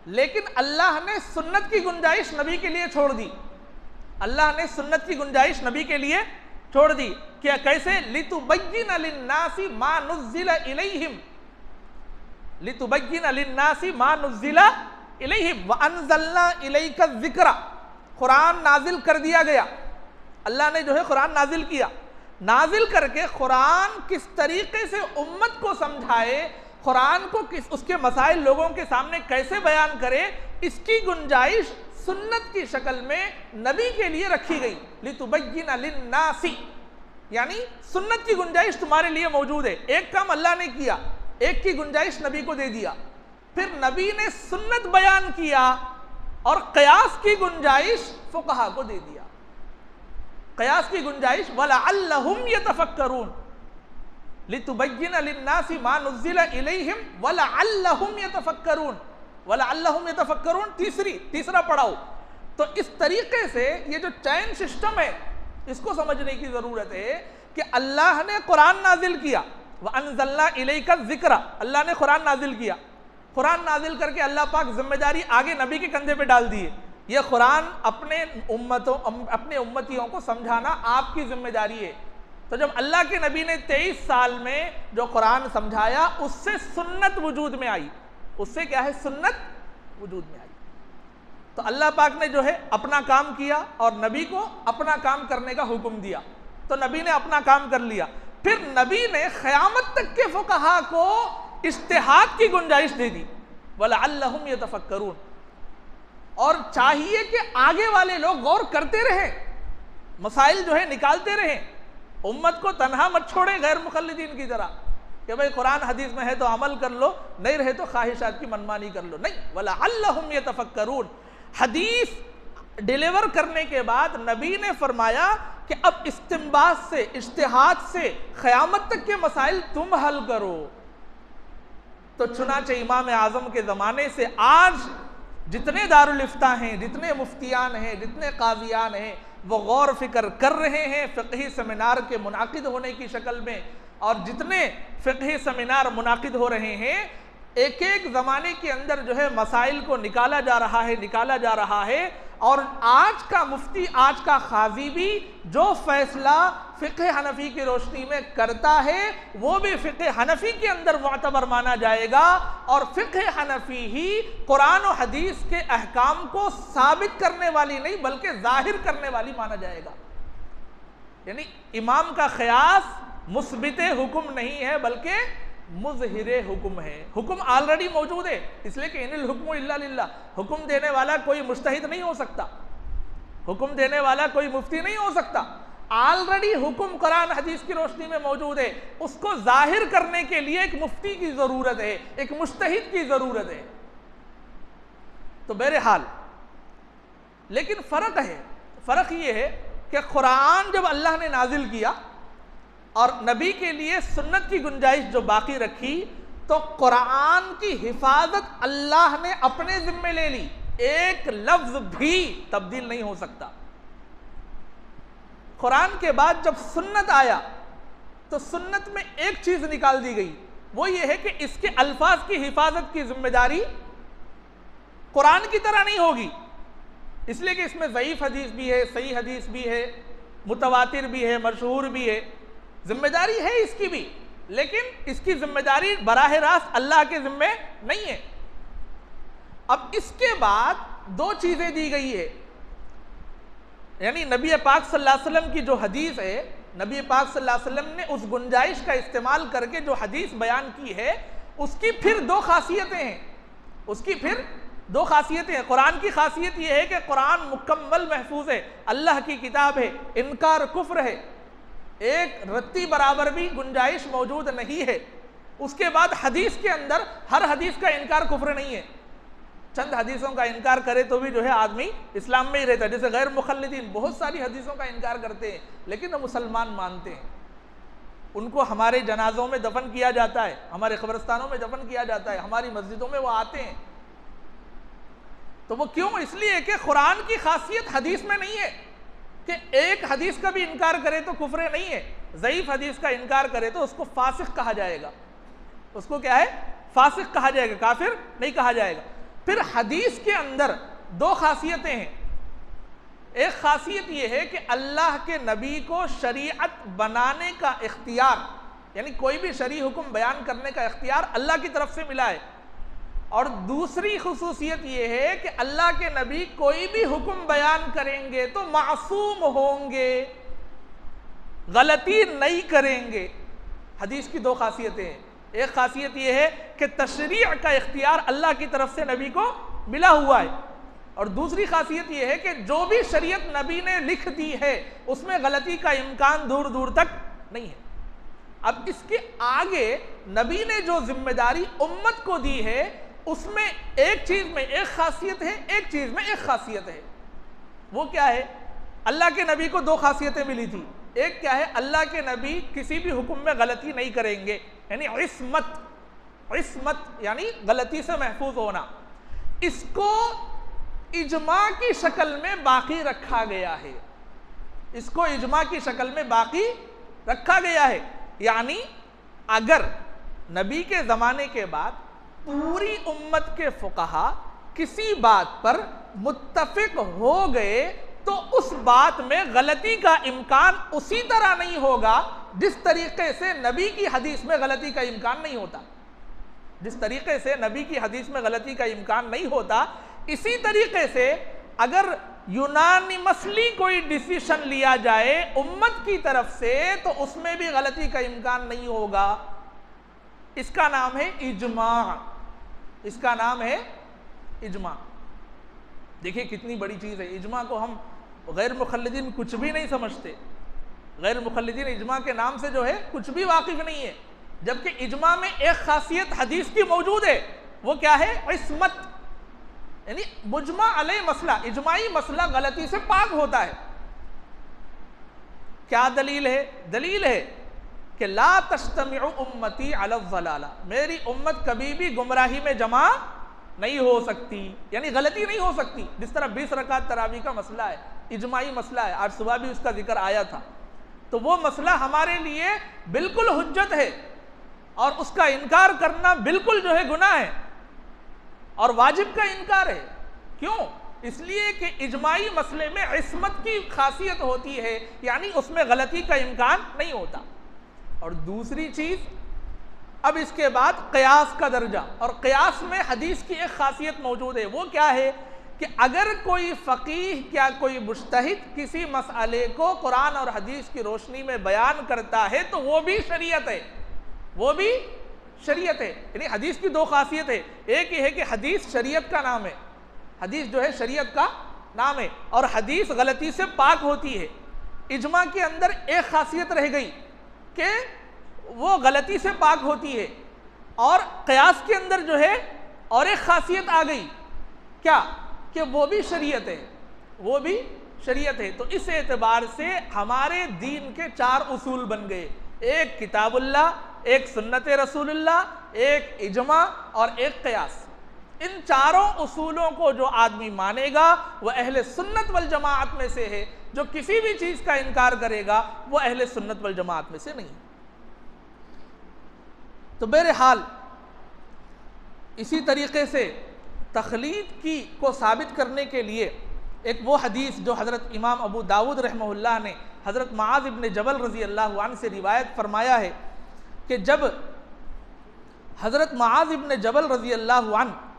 S1: लेकिन अल्लाह ने सुन्नत की गुंजाइश नबी के लिए छोड़ दी। अल्लाह ने सुन्नत की गुंजाइश नबी के लिए छोड़ दी। क्या कैसे? लितुबय्यिना लिन्नासी मा नुज़्ज़िला इलैहिम, लितुबय्यिना लिन्नासी मा नुज़्ज़िला इलैहिम व अनज़लना इलैका ज़िक्रा। कुरान नाजिल कर दिया गया, अल्लाह ने जो है कुरान नाजिल किया। नाजिल करके कुरान किस तरीके से उम्मत को समझाए, कुरान को किस उसके मसाइल लोगों के सामने कैसे बयान करे, इसकी गुंजाइश सुन्नत की शक्ल में नबी के लिए रखी गई। लितुबय्यिना लिन्नासी, यानी सुन्नत की गुंजाइश तुम्हारे लिए मौजूद है। एक काम अल्लाह ने किया, एक की गुंजाइश नबी को दे दिया, फिर नबी ने सुन्नत बयान किया और कयास की गुंजाइश फुकहा को दे दिया। कयास की गुंजाइश वलअल्लहुम यतफक्करून, लितुबय्यिना लिन्नासी मा नुज़्ज़िला इलैहिम वलअल्लहुम यतफक्करून, वलअल्लहुम यतफक्करून तीसरा पड़ाव। तो इस तरीके से ये जो चैन सिस्टम है इसको समझने की जरूरत है कि अल्लाह ने कुरान नाजिल किया, व अनज़लना इलैका ज़िक्रा, अल्लाह ने कुरान नाजिल किया। कुरान नाजिल करके अल्लाह पाक जिम्मेदारी आगे नबी के कंधे पे डाल दिए। ये कुरान अपने उम्मतियों को समझाना आपकी जिम्मेदारी है। तो जब अल्लाह के नबी ने 23 साल में जो कुरान समझाया उससे सुन्नत वजूद में आई, उससे क्या है? सुन्नत वजूद में आई। तो अल्लाह पाक ने जो है अपना काम किया और नबी को अपना काम करने का हुक्म दिया। तो नबी ने अपना काम कर लिया, फिर नबी ने क़यामत तक के फुक़हा को इज्तिहाद की गुंजाइश दे दी, वलअल्लहुम यतफक्करून। और चाहिए कि आगे वाले लोग गौर करते रहे, मसाइल जो है निकालते रहे, उम्मत को तन्हा मत छोड़े गैर मुक़ल्लिदीन की तरह कि भाई कुरान हदीस में है तो अमल कर लो, नहीं रहे तो ख्वाहिशात की मनमानी कर लो। नहीं, वलअल्लहुम यतफक्करून। हदीस डिलीवर करने के बाद नबी ने फरमाया कि अब इस्तिंबात से, इज्तिहाद से क़यामत तक के मसाइल तुम हल करो। तो चुनाचे इमाम आज़म के ज़माने से आज जितने दारुल इफ्ता हैं, जितने मुफ्तियान हैं, जितने काज़ियान हैं, वो गौर फिक्र कर रहे हैं फ़िक़ही सेमिनार के मुनाकिद होने की शक्ल में। और जितने फ़िक़ही सेमिनार मुनाकिद हो रहे हैं, एक एक ज़माने के अंदर जो है मसाइल को निकाला जा रहा है। और आज का मुफ्ती, आज का काज़ी भी जो फैसला फ़िक़्ह हनफ़ी की रोशनी में करता है वो भी फ़िक़्ह हनफ़ी के अंदर मुअतबर माना जाएगा। और फ़िक़्ह हनफ़ी ही कुरान और हदीस के अहकाम को साबित करने वाली नहीं बल्कि ज़ाहिर करने वाली माना जाएगा। यानी इमाम का क़यास मुस्बित हुक्म नहीं है बल्कि मुज़हिरे हुक्म है। हुक्म ऑलरेडी मौजूद है, इसलिए कि इनिल हुक्मु इल्ला लिल्लाह। हुक्म देने वाला कोई मुज्तहिद नहीं हो सकता, हुक्म देने वाला कोई मुफ्ती नहीं हो सकता। ऑलरेडी हुक्म कुरान हदीस की रोशनी में मौजूद है, उसको जाहिर करने के लिए एक मुफ्ती की ज़रूरत है, एक मुज्तहिद की ज़रूरत है। तो बहरहाल लेकिन फ़र्क है, फ़र्क ये है कि कुरान जब अल्लाह ने नाजिल किया और नबी के लिए सुन्नत की गुंजाइश जो बाकी रखी, तो कुरान की हिफाजत अल्लाह ने अपने जिम्मे ले ली। एक लफ्ज भी तब्दील नहीं हो सकता। कुरान के बाद जब सुन्नत आया तो सुन्नत में एक चीज निकाल दी गई, वो ये है कि इसके अल्फाज की हिफाजत की जिम्मेदारी कुरान की तरह नहीं होगी, इसलिए कि इसमें ज़ईफ़ हदीस भी है, सही हदीस भी है, मुतवातिर भी है, मशहूर भी है। जिम्मेदारी है इसकी भी, लेकिन इसकी जिम्मेदारी बराह रास्त अल्लाह के जिम्मे नहीं है। अब इसके बाद दो चीजें दी गई है, यानी नबी पाक सल्लल्लाहु अलैहि वसल्लम की जो हदीस है, नबी पाक सल्लल्लाहु अलैहि वसल्लम ने उस गुंजाइश का इस्तेमाल करके जो हदीस बयान की है उसकी फिर दो खासियतें हैं, उसकी फिर दो खासियतें हैं। कुरान की खासियत यह है कि कुरान मुकम्मल महफूज है, अल्लाह की किताब है, इनकार कुफ्र है, एक रत्ती बराबर भी गुंजाइश मौजूद नहीं है। उसके बाद हदीस के अंदर हर हदीस का इनकार कुफ्र नहीं है, चंद हदीसों का इनकार करे तो भी जो है आदमी इस्लाम में ही रहता है। जैसे गैर मुखल्लिदीन बहुत सारी हदीसों का इनकार करते हैं लेकिन वो मुसलमान मानते हैं। उनको हमारे जनाजों में दफन किया जाता है, हमारे कब्रिस्तानों में दफन किया जाता है, हमारी मस्जिदों में वो आते हैं। तो वो क्यों? इसलिए कि कुरान की खासियत हदीस में नहीं है कि एक हदीस का भी इनकार करे तो कुफ्र नहीं है, ज़ईफ हदीस का इनकार करे तो उसको फासिक कहा जाएगा। उसको क्या है? फासिक कहा जाएगा, काफिर नहीं कहा जाएगा। फिर हदीस के अंदर दो खासियतें हैं। एक खासियत यह है कि अल्लाह के नबी को शरीयत बनाने का इख्तियार, यानी कोई भी शरई हुक्म बयान करने का इख्तियार अल्लाह की तरफ से मिला है। और दूसरी खुसूसियत यह है कि अल्लाह के नबी कोई भी हुक्म बयान करेंगे तो मासूम होंगे, गलती नहीं करेंगे। हदीस की दो खासियतें हैं। एक खासियत यह है कि तशरीअ का इख्तियार अल्लाह की तरफ से नबी को मिला हुआ है, और दूसरी खासियत यह है कि जो भी शरीयत नबी ने लिख दी है उसमें गलती का इम्कान दूर दूर तक नहीं है। अब इसके आगे नबी ने जो जिम्मेदारी उम्मत को दी है उसमें एक चीज में एक खासियत है, एक चीज में एक खासियत है। वो क्या है? अल्लाह के नबी को दो खासियतें मिली थी। एक क्या है? अल्लाह के नबी किसी भी हुक्म में गलती नहीं करेंगे, यानी इस्मत यानी गलती से महफूज होना। इसको इजमा की शक्ल में बाकी रखा गया है, इसको इजमा की शक्ल में बाकी रखा गया है। यानी अगर नबी के ज़माने के बाद पूरी उम्मत के फुक़हा किसी बात पर मुत्तफिक हो गए तो उस बात में गलती का इम्कान उसी तरह नहीं होगा जिस तरीके से नबी की हदीस में गलती का इम्कान नहीं होता। जिस तरीके से नबी की हदीस में गलती का इम्कान नहीं होता, इसी तरीके से अगर यूनानिमसली कोई डिसीजन लिया जाए उम्मत की तरफ से तो उसमें भी गलती का इम्कान नहीं होगा। इसका नाम है इजमा, इसका नाम है इजमा। देखिए कितनी बड़ी चीज़ है। इजमा को हम गैर मुखल्लिदीन कुछ भी नहीं समझते। गैर मुखल्लिदीन इजमा के नाम से जो है कुछ भी वाकिफ नहीं है, जबकि इजमा में एक खासियत हदीस की मौजूद है। वो क्या है? इस्मत, यानी मुजमा अलैह मसला, इजमाई मसला गलती से पाक होता है। क्या दलील है? दलील है कि ला तज्तमिउ उम्मती अला ज़लाला, मेरी उम्मत कभी भी गुमराही में जमा नहीं हो सकती, यानी गलती नहीं हो सकती। जिस तरह 20 रकात तरावी का मसला है, इजमाई मसला है, आज सुबह भी उसका जिक्र आया था, तो वो मसला हमारे लिए बिल्कुल हुज्जत है और उसका इनकार करना बिल्कुल जो है गुनाह है और वाजिब का इनकार है। क्यों? इसलिए कि इजमाई मसले में इस्मत की खासियत होती है, यानी उसमें गलती का इम्कान नहीं होता। और दूसरी चीज, अब इसके बाद क़यास का दर्जा, और क़यास में हदीस की एक खासियत मौजूद है। वो क्या है कि अगर कोई फ़कीह या कोई मुज्तहिद किसी मसले को कुरान और हदीस की रोशनी में बयान करता है तो वो भी शरीयत है, वो भी शरीयत है। यानी हदीस की दो खासियत है। एक ये है कि हदीस शरीयत का नाम है, हदीस जो है शरीयत का नाम है, और हदीस गलती से पाक होती है। इजमा के अंदर एक खासियत रह गई कि वो गलती से पाक होती है, और क़यास के अंदर जो है और एक खासियत आ गई, क्या? कि वो भी शरीयत है, वो भी शरीयत है। तो इस एतबार से हमारे दीन के 4 उसूल बन गए, एक किताबुल्लाह, एक सुन्नत रसूलुल्लाह, एक इजमा और एक क़यास। इन चारों उसूलों को जो आदमी मानेगा वह अहले सुन्नत वल जमाअत में से है, जो किसी भी चीज़ का इनकार करेगा वो अहले सुन्नत वल जमाअत में से नहीं। तो बहरहाल इसी तरीके से तखलीद को साबित करने के लिए एक वो हदीस जो हज़रत इमाम अबू दाऊद रहमहुल्लाह ने हज़रत मुआज़ इब्न जबल रज़ी अल्लाह अन्हु से रिवायत फरमाया है कि जब हज़रत मुआज़ इब्न जबल रज़ी अल्लाह अन्हु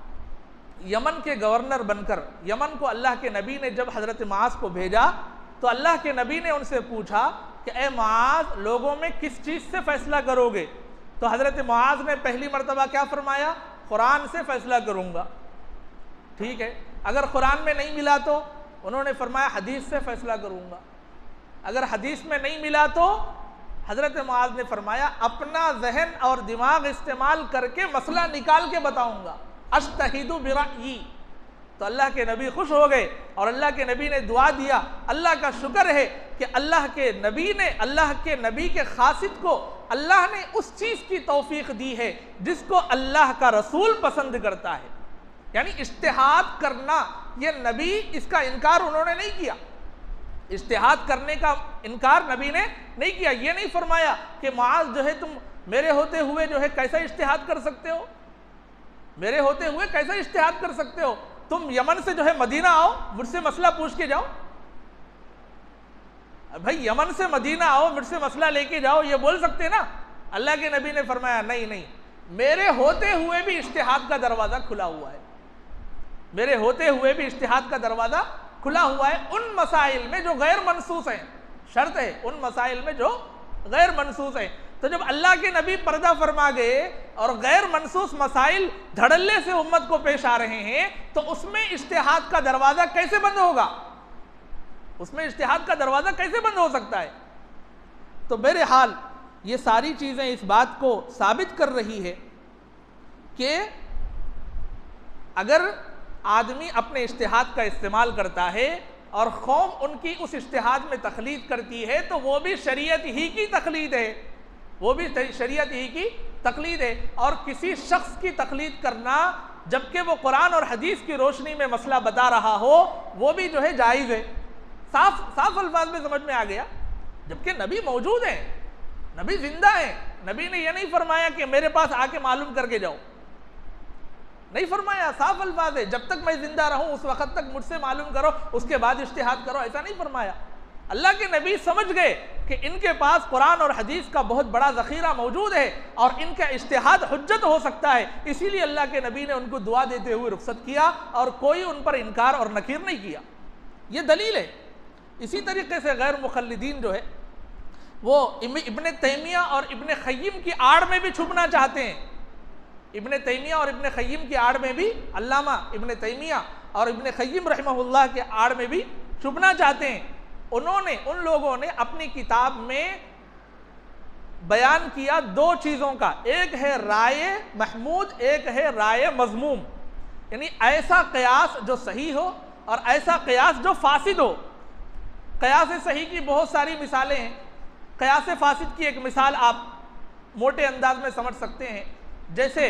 S1: यमन के गवर्नर बनकर, यमन को अल्लाह के नबी ने जब हज़रत मुआज़ को भेजा तो अल्लाह के नबी ने उनसे पूछा कि ए मुआज़, लोगों में किस चीज़ से फ़ैसला करोगे? तो हज़रत मुआज़ ने पहली मरतबा क्या फरमाया? कुरान से फ़ैसला करूँगा। ठीक है, अगर कुरान में नहीं मिला तो उन्होंने फरमाया हदीस से फ़ैसला करूँगा। अगर हदीस में नहीं मिला तो हज़रत मुआज़ ने फरमाया अपना जहन और दिमाग इस्तेमाल करके मसला निकाल के बताऊँगा, अस्तहीदु बिराई। तो अल्लाह के नबी खुश हो गए और अल्लाह के नबी ने दुआ दिया। अल्लाह का शुक्र है कि अल्लाह के नबी के खासिद को अल्लाह ने उस चीज़ की तौफीक दी है जिसको अल्लाह का रसूल पसंद करता है। यानी इज्तिहाद करना, ये नबी, इसका इनकार उन्होंने नहीं किया। इज्तिहाद करने का इनकार नबी ने नहीं किया। ये नहीं फरमाया कि मुआज़ जो है, तुम मेरे होते हुए जो है कैसा इज्तिहाद कर सकते हो, मेरे होते हुए कैसा इज्तिहाद कर सकते हो, तुम यमन से जो है मदीना आओ, मुझसे मसला पूछ के जाओ। भाई यमन से मदीना आओ, मुझसे मसला लेके जाओ, ये बोल सकते ना? अल्लाह के नबी ने फरमाया नहीं नहीं, मेरे होते हुए भी इज्तिहाद का दरवाज़ा खुला हुआ है, मेरे होते हुए भी इज्तिहाद का दरवाज़ा खुला हुआ है उन मसाइल में जो गैर मनसूस हैं। शर्त है उन मसाइल में जो गैर मनसूस हैं। तो जब अल्लाह के नबी पर्दा फरमा गए और गैर मनसूस मसाइल धड़ल्ले से उम्मत को पेश आ रहे हैं, तो उसमें इज्तिहाद का दरवाज़ा कैसे बंद होगा? उसमें इज्तिहाद का दरवाज़ा कैसे बंद हो सकता है? तो बहरहाल ये सारी चीज़ें इस बात को साबित कर रही है कि अगर आदमी अपने इज्तिहाद का इस्तेमाल करता है और कौम उनकी उस इज्तिहाद में तकलीद करती है, तो वो भी शरीयत ही की तकलीद है, वो भी शरीयत ही की तकलीद है। और किसी शख्स की तकलीद करना जबकि वो कुरान और हदीस की रोशनी में मसला बता रहा हो, वो भी जो है जायज़ है। साफ साफ अल्फाज में समझ में आ गया। जबकि नबी मौजूद हैं, नबी जिंदा हैं। नबी ने यह नहीं फरमाया कि मेरे पास आके मालूम करके जाओ, नहीं फरमाया। साफ अल्फाज है, जब तक मैं जिंदा रहूं उस वक्त तक मुझसे मालूम करो, उसके बाद इज्तिहाद करो, ऐसा नहीं फरमाया। अल्लाह के नबी समझ गए कि इनके पास कुरान और हदीस का बहुत बड़ा ज़ख़ीरा मौजूद है और इनका इज्तिहाद हुज्जत हो सकता है, इसीलिए अल्लाह के नबी ने उनको दुआ देते हुए रुखसत किया और कोई उन पर इनकार और नकीर नहीं किया। ये दलील है। इसी तरीके से गैर मुक़ल्लिदीन जो है वो इब्ने तैमिया और इब्ने क़य्यिम की आड़ में भी छुपना चाहते हैं। इब्ने तैमिया और इब्ने क़य्यिम की आड़ में भी, अल्लामा इब्ने तैमिया और इब्ने क़य्यिम रहमहुल्लाह के आड़ में भी छुपना चाहते हैं। उन्होंने, उन लोगों ने अपनी किताब में बयान किया दो चीज़ों का, एक है राय महमूद, एक है राय मज़मूम। यानी ऐसा क़यास जो सही हो और ऐसा क़यास जो फासिद हो। क़यास सही की बहुत सारी मिसालें हैं। क़यास फासिद की एक मिसाल आप मोटे अंदाज में समझ सकते हैं। जैसे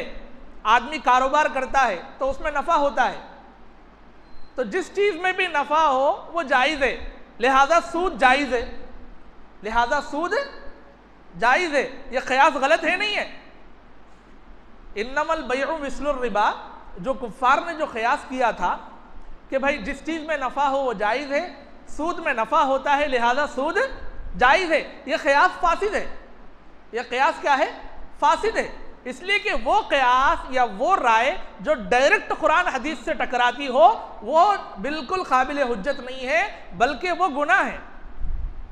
S1: आदमी कारोबार करता है तो उसमें नफ़ा होता है, तो जिस चीज़ में भी नफ़ा हो वो जायज़ है, लिहाजा सूद जायज़ है, लिहाजा सूद जायज़ है। ये क़यास गलत है, नहीं है। इन्नमल बैउ मिस्लुर रिबा, जो कुफ़ार ने जो क़यास किया था कि भाई जिस चीज़ में नफ़ा हो वो जायज़ है, सूद में नफ़ा होता है लिहाजा सूद जायज़ है, ये क़यास फासिद है। ये क़यास क्या है? फासिद है। इसलिए कि वो क़यास या वो राय जो डायरेक्ट कुरान हदीस से टकराती हो वो बिल्कुल काबिल हुज्जत नहीं है, बल्कि वो गुनाह है।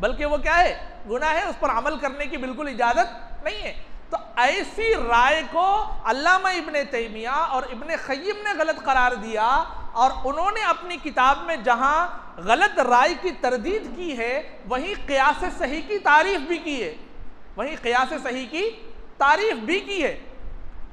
S1: बल्कि वो क्या है? गुनाह है। उस पर अमल करने की बिल्कुल इजाज़त नहीं है। तो ऐसी राय को अल्लामा इब्ने तैमिया और इब्ने क़य्यिम ने गलत करार दिया और उन्होंने अपनी किताब में जहाँ गलत राय की तरदीद की है वहीं क़यास सही की तारीफ़ भी की है, वहीं क़यास सही की तारीफ़ भी की है।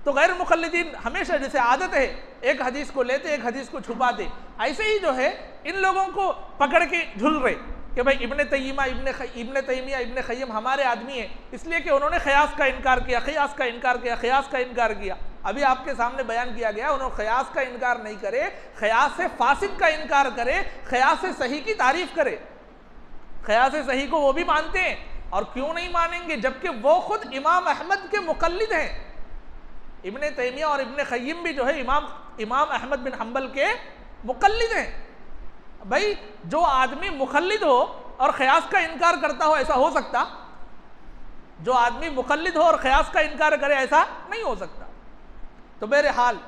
S1: तो गैर मुक़ल्लिदीन हमेशा जैसे आदत है एक हदीस को लेते एक हदीस को छुपाते, ऐसे ही जो है इन लोगों को पकड़ के झुल रहे कि भाई इब्ने तैमिया इब्ने क़य्यिम हमारे आदमी है, इसलिए कि उन्होंने क़यास का इनकार किया, क़यास का इनकार किया, क़यास का इनकार किया। अभी आपके सामने बयान किया गया, उन्होंने क़यास का इनकार नहीं करे, क़यास फासिद का इनकार करे, क़यास सही की तारीफ़ करे। क़यास सही को वो भी मानते हैं, और क्यों नहीं मानेंगे जबकि वो खुद इमाम अहमद के मुक़ल्लिद हैं। इब्ने तैमिया और इब्ने क़य्यिम भी जो है इमाम अहमद बिन हम्बल के मुक़ल्लिद हैं। भाई जो आदमी मुक़ल्लिद हो और क़यास का इनकार करता हो, ऐसा हो सकता? जो आदमी मुक़ल्लिद हो और क़यास का इनकार करे, ऐसा नहीं हो सकता। तो बहरहाल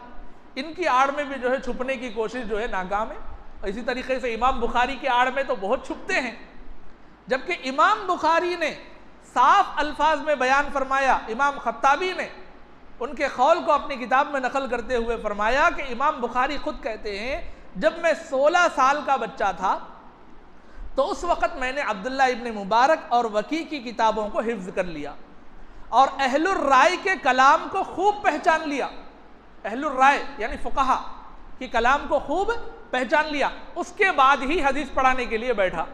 S1: इनकी आड़ में भी जो है छुपने की कोशिश जो है नाकाम है। इसी तरीके से इमाम बुखारी की आड़ में तो बहुत छुपते हैं, जबकि इमाम बुखारी ने साफ अल्फाज में बयान फरमाया। इमाम खत्ताबी ने उनके कौल को अपनी किताब में नकल करते हुए फरमाया कि इमाम बुखारी खुद कहते हैं, जब मैं 16 साल का बच्चा था तो उस वक़्त मैंने अब्दुल्ला इब्न मुबारक और वकी की किताबों को हिफ्ज़ कर लिया और अहलुर राय के कलाम को खूब पहचान लिया। अहलुर राय यानी फ़ुक़हा की कलाम को खूब पहचान लिया। उसके बाद ही हदीस पढ़ाने के लिए बैठा,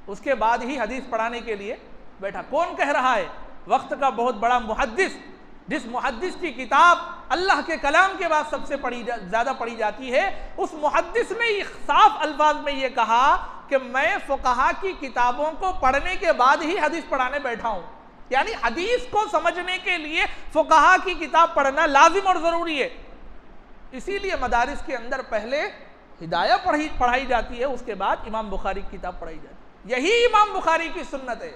S1: उसके बाद ही हदीस पढ़ाने के लिए बैठा। कौन कह रहा है? वक्त का बहुत बड़ा मुहद्दिस, जिस मुहद्दिस की किताब अल्लाह के कलाम के बाद सबसे ज़्यादा पढ़ी जाती है, उस मुहद्दिस ने साफ अल्फाज में ये कहा कि मैं फ़ुक़हा की किताबों को पढ़ने के बाद ही हदीस पढ़ाने बैठा हूँ। यानी हदीस को समझने के लिए फ़ुक़हा की किताब पढ़ना लाजिम और ज़रूरी है। इसीलिए मदारिस के अंदर पहले हिदाया पढ़ाई जाती है, उसके बाद इमाम बुखारी की किताब पढ़ाई जाती है। यही इमाम बुखारी की सुन्नत है।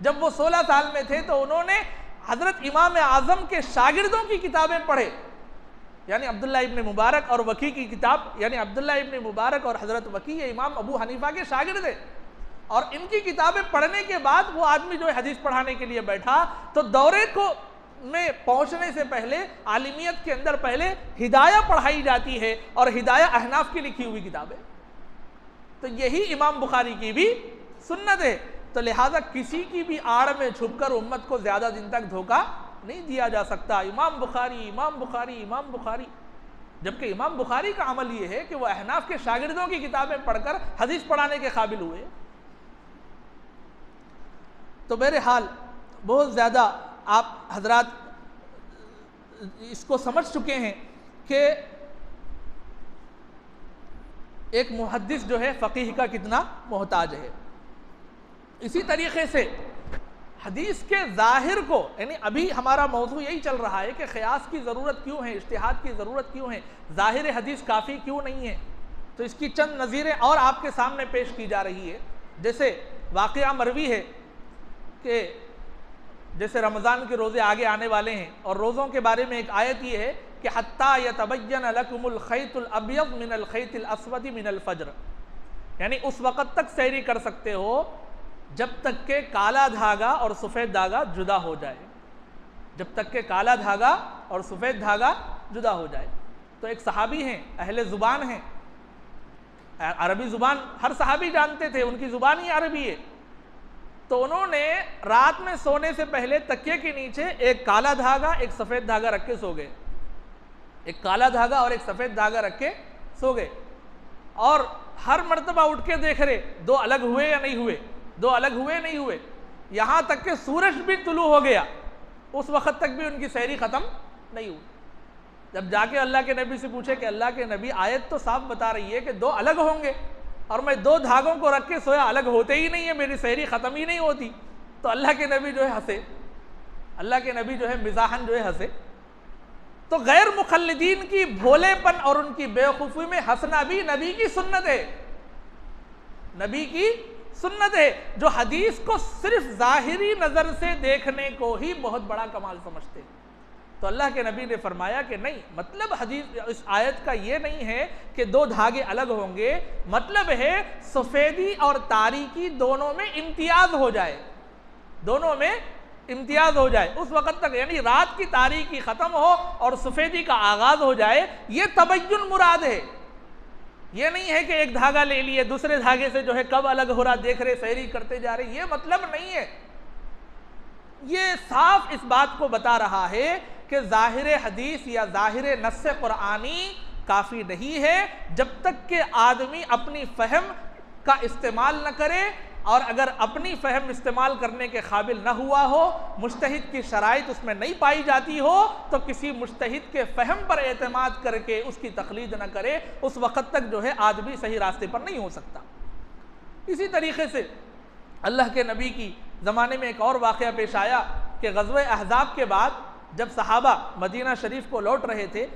S1: जब वो 16 साल में थे तो उन्होंने हज़रत इमाम आज़म के शागिर्दों की किताबें पढ़े, यानी अब्दुल्ला इब्न मुबारक और वकी की किताब, यानी अब्दुल्ला इब्न मुबारक और हज़रत वकी ये इमाम अबू हनीफा के शागिर्द थे। और इनकी किताबें पढ़ने के बाद वो आदमी जो है हदीस पढ़ाने के लिए बैठा, तो दौरे को में पहुंचने से पहले आलिमियत के अंदर पहले हिदाया पढ़ाई जाती है, और हिदाया अहनाफ की लिखी हुई किताब है। तो यही इमाम बुखारी की भी सुन्नत है। तो लिहाजा किसी की भी आड़ में छुपकर उम्मत को ज़्यादा दिन तक धोखा नहीं दिया जा सकता। इमाम बुखारी, इमाम बुखारी, इमाम बुखारी, जबकि इमाम बुखारी का अमल ये है कि वह अहनाफ के शागिर्दों की किताबें पढ़कर हदीस पढ़ाने के काबिल हुए। तो मेरे हाल बहुत ज़्यादा आप हजरात इसको समझ चुके हैं कि एक मुहद्दिस जो है फ़क़ीह का कितना मोहताज है। इसी तरीक़े से हदीस के ज़ाहिर को, यानी अभी हमारा मौजू यही चल रहा है कि क़यास की ज़रूरत क्यों है, इज्तिहाद की ज़रूरत क्यों है, ज़ाहिर हदीस काफ़ी क्यों नहीं है। तो इसकी चंद नज़ीरें और आपके सामने पेश की जा रही है। जैसे वाक़या मरवी है कि जैसे रमज़ान के रोज़े आगे आने वाले हैं, और रोज़ों के बारे में एक आयत ये है कि हत्ता यतबय्यन लकुमुल खैतुल अब्यद मिनल खैतिल अस्वद मिनल फज्र, यानी उस वक़्त तक सैरी कर सकते हो जब तक के काला धागा और सफ़ेद धागा जुदा हो जाए, जब तक के काला धागा और सफ़ेद धागा जुदा हो जाए। तो एक सहाबी हैं, अहले ज़ुबान हैं, अरबी ज़ुबान हर सहाबी जानते थे, उनकी ज़ुबान ही अरबी है। तो उन्होंने रात में सोने से पहले तकिए के नीचे एक काला धागा एक सफ़ेद धागा रख के सो गए, एक काला धागा और एक सफ़ेद धागा रख के सो गए, और हर मर्तबा उठ के देख रहे दो अलग हुए या नहीं हुए, दो अलग हुए नहीं हुए, यहाँ तक कि सूरज भी तुलू हो गया, उस वक़्त तक भी उनकी सैरी ख़त्म नहीं हुई। जब जाके अल्लाह के नबी से पूछे कि अल्लाह के नबी, आयत तो साफ बता रही है कि दो अलग होंगे, और मैं दो धागों को रख के सोया, अलग होते ही नहीं है, मेरी सैरी ख़त्म ही नहीं होती। तो अल्लाह के नबी जो है हंसे, अल्लाह के नबी जो है मिज़ाहन जो है हंसे। तो गैर मुखल्लिदीन की भोलेपन और उनकी बेवकूफ़ी में हंसना भी नबी की सुन्नत है, नबी की सुन्नत है, जो हदीस को सिर्फ ज़ाहिरी नज़र से देखने को ही बहुत बड़ा कमाल समझते हैं। तो अल्लाह के नबी ने फरमाया कि नहीं, मतलब हदीस इस आयत का ये नहीं है कि दो धागे अलग होंगे, मतलब है सफ़ेदी और तारीकी दोनों में इम्तियाज़ हो जाए, दोनों में इम्तियाज़ हो जाए उस वक़्त तक, यानी रात की तारीकी ख़त्म हो और सफ़ेदी का आगाज़ हो जाए, ये तबय्युन मुराद है। ये नहीं है कि एक धागा ले लिए, दूसरे धागे से जो है कब अलग हो रहा देख रहे, सैरी करते जा रहे, ये मतलब नहीं है। ये साफ इस बात को बता रहा है कि ज़ाहिर हदीस या ज़ाहिर नस्स कुरानी काफ़ी नहीं है जब तक कि आदमी अपनी फ़हम का इस्तेमाल न करे, और अगर अपनी फ़हम इस्तेमाल करने के काबिल न हुआ हो, मुज्तहिद की शराइत उसमें नहीं पाई जाती हो, तो किसी मुज्तहिद के फ़हम पर एतमाद करके उसकी तक़लीद न करे, उस वक़्त तक जो है आदमी सही रास्ते पर नहीं हो सकता। इसी तरीक़े से अल्लाह के नबी की ज़माने में एक और वाक़या पेश आया कि ग़ज़वे अहज़ाब के बाद जब सहाबा मदीना शरीफ को लौट रहे थे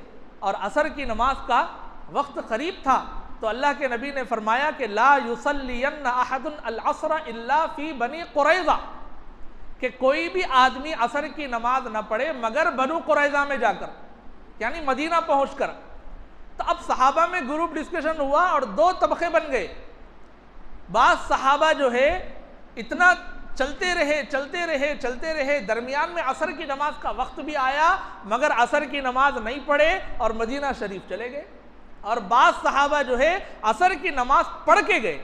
S1: और असर की नमाज का वक्त करीब था, तो अल्लाह के नबी ने फरमाया कि ला युसल्लियन्न अहदुन अल अस्र इल्ला फ़ी बनी कुरैज़ा, कि कोई भी आदमी असर की नमाज न पढ़े मगर बनु कुरैज़ा में जाकर, यानी मदीना पहुँचकर। तो अब सहाबा में ग्रुप डिस्कशन हुआ और दो तबक़े बन गए। बाज़ सहाबा जो है इतना चलते रहे, दरमियान में असर की नमाज का वक्त भी आया मगर असर की नमाज नहीं पढ़े और मदीना शरीफ चले गए, और बाज़ सहाबा जो है असर की नमाज पढ़ के गए,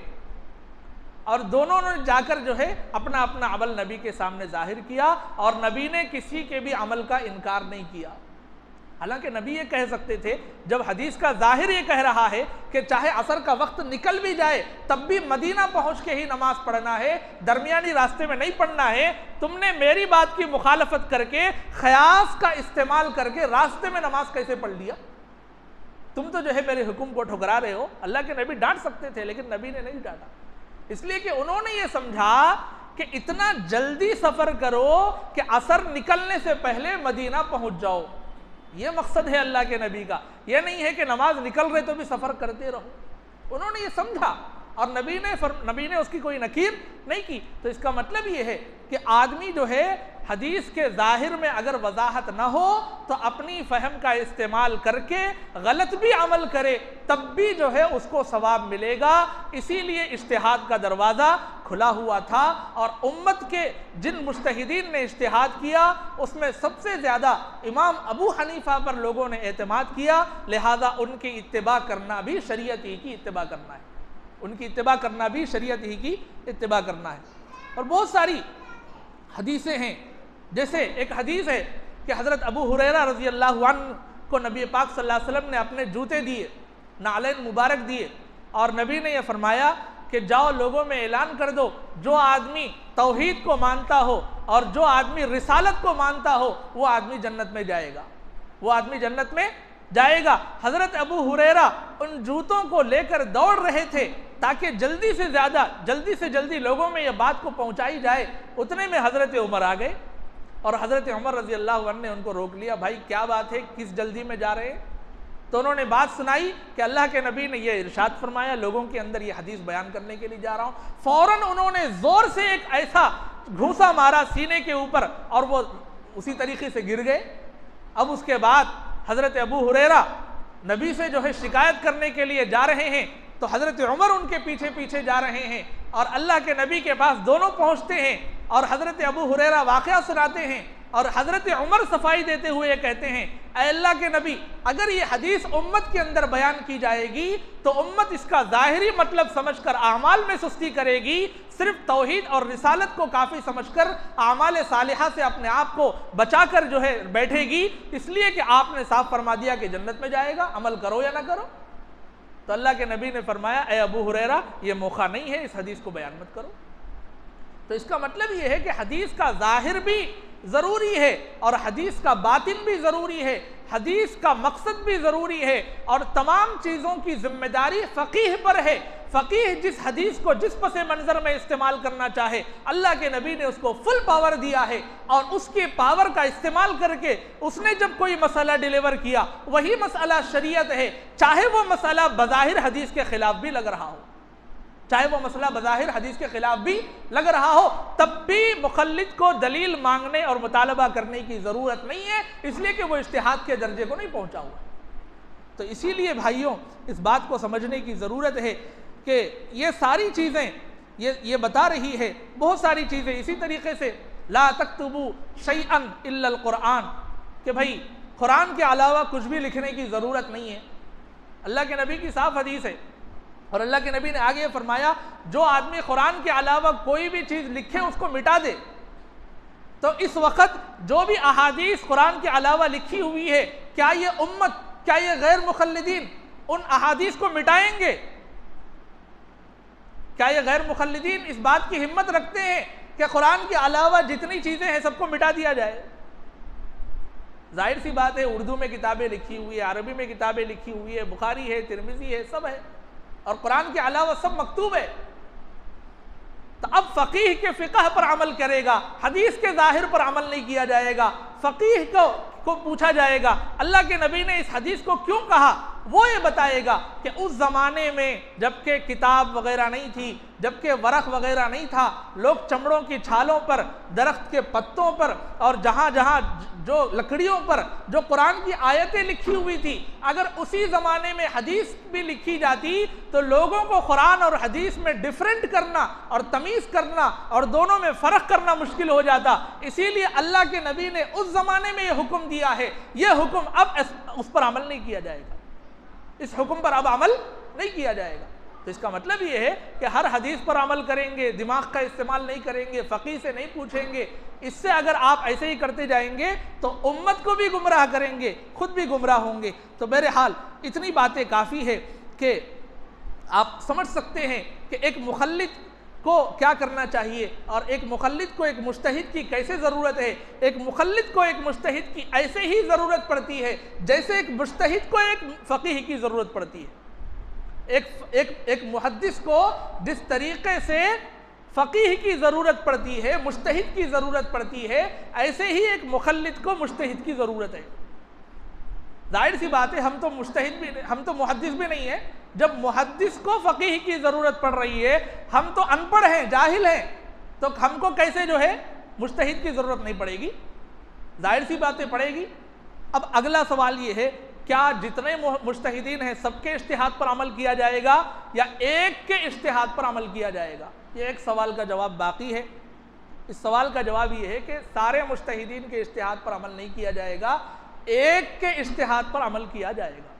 S1: और दोनों ने जाकर जो है अपना अपना अमल नबी के सामने जाहिर किया, और नबी ने किसी के भी अमल का इनकार नहीं किया। हालांकि नबी ये कह सकते थे, जब हदीस का जाहिर ये कह रहा है कि चाहे असर का वक्त निकल भी जाए तब भी मदीना पहुंच के ही नमाज पढ़ना है, दरमियानी रास्ते में नहीं पढ़ना है, तुमने मेरी बात की मुखालफत करके ख़यास का इस्तेमाल करके रास्ते में नमाज कैसे पढ़ लिया? तुम तो जो है मेरे हुक्म को ठुकरा रहे हो। अल्लाह के नबी डांट सकते थे, लेकिन नबी ने नहीं डांटा, इसलिए कि उन्होंने ये समझा कि इतना जल्दी सफर करो कि असर निकलने से पहले मदीना पहुंच जाओ। ये मकसद है अल्लाह के नबी का, यह नहीं है कि नमाज निकल रहे तो भी सफर करते रहो। उन्होंने ये समझा और नबी ने उसकी कोई नकीर नहीं की। तो इसका मतलब ये है कि आदमी जो है हदीस के जाहिर में अगर वजाहत ना हो तो अपनी फहम का इस्तेमाल करके गलत भी अमल करे तब भी जो है उसको सवाब मिलेगा। इसीलिए इज्तिहाद का दरवाज़ा खुला हुआ था और उम्मत के जिन मुज्तहिदीन ने इज्तिहाद किया उसमें सबसे ज़्यादा इमाम अबू हनीफा पर लोगों ने एतमाद किया, लिहाजा उनकी इत्तिबा करना भी शरीयत ही की इत्तिबा करना है, उनकी इत्तिबा करना भी शरीयत ही की इत्तिबा करना है। और बहुत सारी हदीसें हैं, जैसे एक हदीस है कि हज़रत अबू हुरैरा रज़ी अल्लाहु अन्हु को नबी पाक सल्लल्लाहु अलैहि वसल्लम ने अपने जूते दिए, नालैन मुबारक दिए और नबी ने यह फरमाया कि जाओ लोगों में ऐलान कर दो, जो आदमी तौहीद को मानता हो और जो आदमी रिसालत को मानता हो वो आदमी जन्नत में जाएगा, वो आदमी जन्नत में जाएगा। हज़रत अबू हुरैरा उन जूतों को लेकर दौड़ रहे थे ताकि जल्दी से जल्दी लोगों में यह बात को पहुंचाई जाए। उतने में हज़रत उमर आ गए और हज़रत उमर रज़ी अल्लाहु अन्हु ने उनको रोक लिया, भाई क्या बात है, किस जल्दी में जा रहे हैं? तो उन्होंने बात सुनाई कि अल्लाह के नबी ने यह इरशाद फरमाया, लोगों के अंदर ये हदीस बयान करने के लिए जा रहा हूँ। फ़ौरन उन्होंने ज़ोर से एक ऐसा घूंसा मारा सीने के ऊपर और वो उसी तरीके से गिर गए। अब उसके बाद हज़रत अबू हुरैरा नबी से जो है शिकायत करने के लिए जा रहे हैं तो हज़रत उमर उनके पीछे पीछे जा रहे हैं और अल्लाह के नबी के पास दोनों पहुँचते हैं और हज़रत अबू हुरैरा वाक़या सुनाते हैं और हज़रत उमर सफाई देते हुए कहते हैं, ऐ अल्लाह के नबी, अगर ये हदीस उम्मत के अंदर बयान की जाएगी तो उम्मत इसका ज़ाहिरी मतलब समझकर आमाल में सुस्ती करेगी, सिर्फ तौहीद और रिसालत को काफ़ी समझकर आमाल सालिहा से अपने आप को बचाकर जो है बैठेगी, इसलिए कि आपने साफ फरमा दिया कि जन्नत में जाएगा, अमल करो या ना करो। तो अल्लाह के नबी ने फरमाया, ऐ अबू हुरैरा, ये मौका नहीं है, इस हदीस को बयान मत करो। तो इसका मतलब ये है कि हदीस का ज़ाहिर भी ज़रूरी है और हदीस का बातिन भी ज़रूरी है, हदीस का मकसद भी ज़रूरी है और तमाम चीज़ों की जिम्मेदारी फ़कीह पर है। फ़कीह जिस हदीस को जिस पसे मंज़र में इस्तेमाल करना चाहे, अल्लाह के नबी ने उसको फुल पावर दिया है और उसके पावर का इस्तेमाल करके उसने जब कोई मसला डिलीवर किया वही मसला शरीयत है, चाहे वो मसला बज़ाहिर हदीस के ख़िलाफ़ भी लग रहा हो, चाहे वो मसला बज़ाहिर हदीस के खिलाफ भी लग रहा हो, तब भी मुक़ल्लिद को दलील मांगने और मुतालबा करने की ज़रूरत नहीं है, इसलिए कि वो इज्तिहाद के दर्जे को नहीं पहुंचा हुआ। तो इसीलिए भाइयों इस बात को समझने की ज़रूरत है कि ये सारी चीज़ें ये बता रही है, बहुत सारी चीज़ें। इसी तरीके से ला तक्तुबू शैअन इल्लल कुरान, कि भाई कुरान के अलावा कुछ भी लिखने की ज़रूरत नहीं है। अल्लाह के नबी की साफ हदीस है और अल्लाह के नबी ने आगे फरमाया, जो आदमी कुरान के अलावा कोई भी चीज़ लिखे उसको मिटा दे। तो इस वक्त जो भी अहादीस कुरान के अलावा लिखी हुई है, क्या ये उम्मत, क्या ये गैर मुक़ल्लिदीन उन अहादीस को मिटाएंगे? क्या ये गैर मुक़ल्लिदीन इस बात की हिम्मत रखते हैं कि कुरान के अलावा जितनी चीज़ें हैं सबको मिटा दिया जाए? जाहिर सी बात है, उर्दू में किताबें लिखी हुई है, अरबी में किताबें लिखी हुई है, बुखारी है, तिरमिज़ी है, सब है और कुरान के अलावा सब मकतूब है। तो अब फ़कीह के फ़िक़ह पर अमल करेगा, हदीस के ज़ाहिर पर अमल नहीं किया जाएगा। फ़कीह को पूछा जाएगा अल्लाह के नबी ने इस हदीस को क्यों कहा, वो ये बताएगा कि उस ज़माने में जबकि किताब वगैरह नहीं थी, जबकि वरक़ वगैरह नहीं था, लोग चमड़ों की छालों पर, दरख्त के पत्तों पर और जहाँ जहाँ जो लकड़ियों पर जो कुरान की आयतें लिखी हुई थी, अगर उसी ज़माने में हदीस भी लिखी जाती तो लोगों को कुरान और हदीस में डिफरेंट करना और तमीज़ करना और दोनों में फ़र्क करना मुश्किल हो जाता। इसीलिए अल्लाह के नबी ने उस ज़माने में ये हुक्म दिया है, ये हुक्म अब उस पर अमल नहीं किया जाएगा, इस हुक्म पर अब अमल नहीं किया जाएगा। तो इसका मतलब ये है कि हर हदीस पर अमल करेंगे, दिमाग का इस्तेमाल नहीं करेंगे, फ़क़ीह से नहीं पूछेंगे। इससे अगर आप ऐसे ही करते जाएंगे तो उम्मत को भी गुमराह करेंगे, खुद भी गुमराह होंगे। तो बहरहाल इतनी बातें काफ़ी है कि आप समझ सकते हैं कि एक मुखल्लिद को क्या करना चाहिए और एक मुखल्लिद को एक मुज्तहिद की कैसे ज़रूरत है। एक मुखल्लिद को एक मुज्तहिद की ऐसे ही ज़रूरत पड़ती है जैसे एक मुज्तहिद को एक फ़क़ीह की ज़रूरत पड़ती है। एक मुहद्दिस को जिस तरीक़े से फ़क़ीह की ज़रूरत पड़ती है, मुज्तहिद की ज़रूरत पड़ती है, ऐसे ही एक मुखल्लिद को मुज्तहिद की ज़रूरत है। जाहिर सी बात है, हम तो मुज्तहिद भी, हम तो मुहद्दिस भी नहीं है। जब मुहद्दिस को फ़क़ीह की ज़रूरत पड़ रही है, हम तो अनपढ़ हैं, जाहिल हैं, तो हमको कैसे जो है मुज्तहिद की ज़रूरत नहीं पड़ेगी? जाहिर सी बातें पड़ेगी। अब अगला सवाल ये है, क्या जितने मुज्तहिदीन हैं सबके इज्तिहाद पर अमल किया जाएगा या एक के इज्तिहाद पर अमल किया जाएगा? ये एक सवाल का जवाब बाकी है। इस सवाल का जवाब ये है कि सारे मुज्तहिदीन के इज्तिहाद पर अमल नहीं किया जाएगा, एक के इज्तिहाद पर अमल किया जाएगा।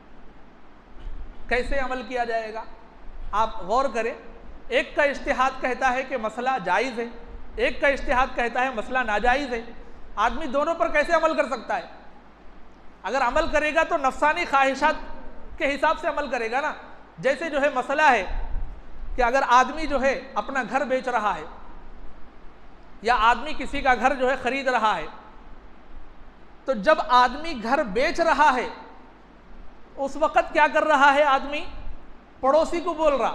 S1: कैसे अमल किया जाएगा? आप गौर करें। एक का इज्तिहाद कहता है कि मसला जायज़ है, एक का इज्तिहाद कहता है मसला नाजायज़ है। आदमी दोनों पर कैसे अमल कर सकता है? अगर अमल करेगा तो नफसानी ख्वाहिशात के हिसाब से अमल करेगा ना। जैसे जो है मसला है कि अगर आदमी जो है अपना घर बेच रहा है या आदमी किसी का घर जो है खरीद रहा है, तो जब आदमी घर बेच रहा है उस वक़्त क्या कर रहा है? आदमी पड़ोसी को बोल रहा,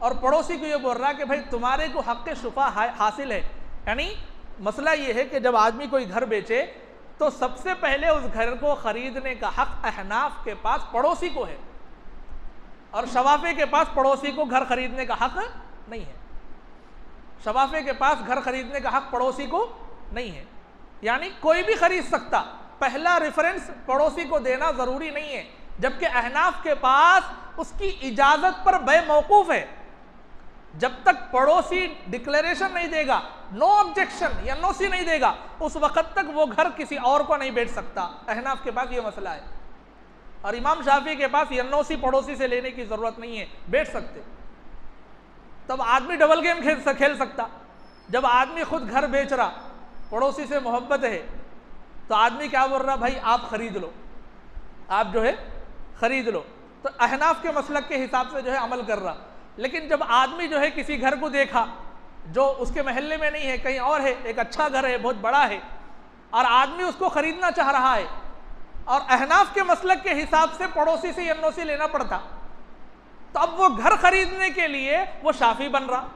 S1: और पड़ोसी को ये बोल रहा कि भाई तुम्हारे को हक़ शुफ़ा हासिल है। यानी मसला ये है कि जब आदमी कोई घर बेचे तो सबसे पहले उस घर को ख़रीदने का हक़ अहनाफ के पास पड़ोसी को है, और शवाफ़े के पास पड़ोसी को घर खरीदने का हक़ नहीं है। शवाफ़े के पास घर खरीदने का हक़ पड़ोसी को नहीं है। यानी कोई भी खरीद सकता, पहला रेफरेंस पड़ोसी को देना ज़रूरी नहीं है। जबकि अहनाफ के पास उसकी इजाज़त पर बे मौकूफ़ है। जब तक पड़ोसी डिक्लेरेशन नहीं देगा, नो ऑब्जेक्शन या नो सी नहीं देगा, उस वक़्त तक वो घर किसी और को नहीं बेच सकता। अहनाफ के पास ये मसला है। और इमाम शाफी के पास यन्नोसी पड़ोसी से लेने की ज़रूरत नहीं है, बेच सकते। तब आदमी डबल गेम खेल सकता। जब आदमी खुद घर बेच रहा, पड़ोसी से मोहब्बत है, तो आदमी क्या बोल रहा? भाई आप खरीद लो, आप जो है खरीद लो। तो अहनाफ के मसलक के हिसाब से जो है अमल कर रहा। लेकिन जब आदमी जो है किसी घर को देखा जो उसके महल्ले में नहीं है, कहीं और है, एक अच्छा घर है, बहुत बड़ा है, और आदमी उसको खरीदना चाह रहा है, और अहनाफ के मसलक के हिसाब से पड़ोसी से यन्नोसी लेना पड़ता, तो अब वो घर खरीदने के लिए वो शाफी बन रहा।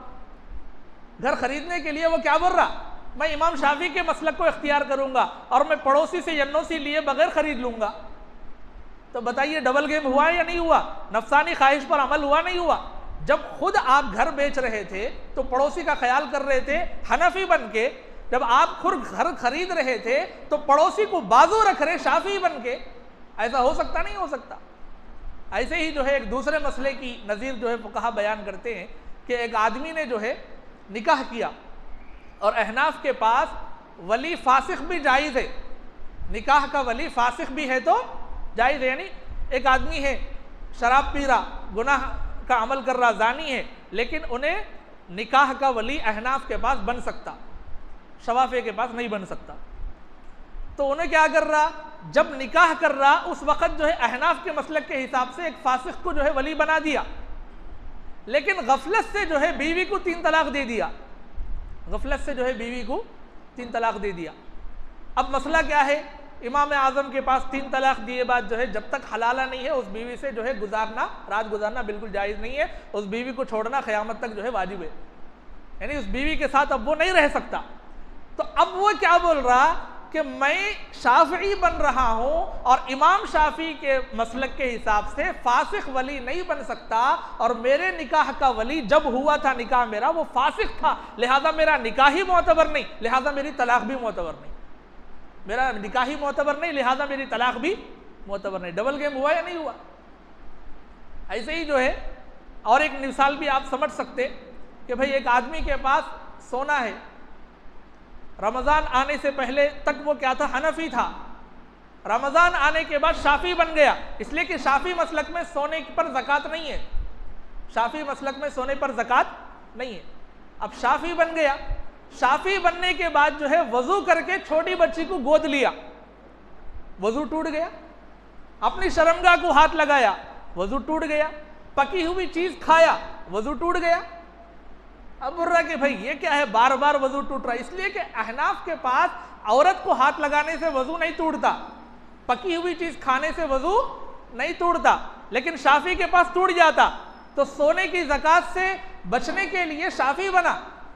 S1: घर खरीदने के लिए वो क्या बोल रहा? मैं इमाम शाफी के मसलक को इख्तियार करूंगा और मैं पड़ोसी से यन्नोसी लिए बगैर खरीद लूंगा। तो बताइए डबल गेम हुआ या नहीं हुआ? नफसानी ख्वाहिश पर अमल हुआ नहीं हुआ? जब खुद आप घर बेच रहे थे तो पड़ोसी का ख्याल कर रहे थे हनफी बन के, जब आप खुद घर खरीद रहे थे तो पड़ोसी को बाजू रख रहे शाफी बन के। ऐसा हो सकता? नहीं हो सकता। ऐसे ही जो है एक दूसरे मसले की नज़ीर जो है फुक़हा बयान करते हैं कि एक आदमी ने जो है निकाह किया, और अहनाफ के पास वली फासिक भी जायज़ है, निकाह का वली फासिक भी है तो जायज़ है। यानी एक आदमी है शराब पी रहा, गुनाह का अमल कर रहा, जानी है, लेकिन उन्हें निकाह का वली अहनाफ के पास बन सकता, शवाफे के पास नहीं बन सकता। तो उन्हें क्या कर रहा? जब निकाह कर रहा उस वक़्त जो है अहनाफ के मसलक के हिसाब से एक फासिक को जो है वली बना दिया, लेकिन गफलत से जो है बीवी को 3 तलाक दे दिया। गफलत से जो है बीवी को 3 तलाक दे दिया। अब मसला क्या है? इमाम आज़म के पास 3 तलाक दिए बाद जो है जब तक हलाला नहीं है उस बीवी से जो है गुजारना, रात गुजारना बिल्कुल जायज़ नहीं है। उस बीवी को छोड़ना क़यामत तक जो है वाजिब है। यानी उस बीवी के साथ अब वो नहीं रह सकता। तो अब वो क्या बोल रहा कि मैं शाफ़ी बन रहा हूँ और इमाम शाफ़ी के मसलक के हिसाब से फासिक वली नहीं बन सकता, और मेरे निकाह का वली जब हुआ था निकाह मेरा वो फासिक था, लिहाजा मेरा निकाह ही मोतबर नहीं, लिहाजा मेरी तलाक भी मोतबर नहीं। मेरा निकाह ही मोतबर नहीं, लिहाजा मेरी तलाक भी मोतबर नहीं। डबल गेम हुआ या नहीं हुआ? ऐसे ही जो है और एक मिसाल भी आप समझ सकते कि भाई एक आदमी के पास सोना है, रमज़ान आने से पहले तक वो क्या था? हनफी था। रमज़ान आने के बाद शाफ़ी बन गया, इसलिए कि शाफ़ी मसलक में सोने पर ज़कात नहीं है। शाफी मसलक में सोने पर ज़कात नहीं है। अब शाफी बन गया, शाफी बनने के बाद जो है वजू करके छोटी बच्ची को गोद लिया, वजू टूट गया। अपनी शर्मगाह को हाथ लगाया, वजू टूट गया। पकी हुई चीज खाया, वजू टूट गया। अब बोल रहा कि भाई ये क्या है, बार बार वजू टूट रहा है। इसलिए कि अहनाफ के पास औरत को हाथ लगाने से वजू नहीं टूटता, पकी हुई चीज खाने से वजू नहीं टूटता, लेकिन शाफी के पास टूट जाता। तो सोने की ज़कात से बचने के लिए शाफी बना,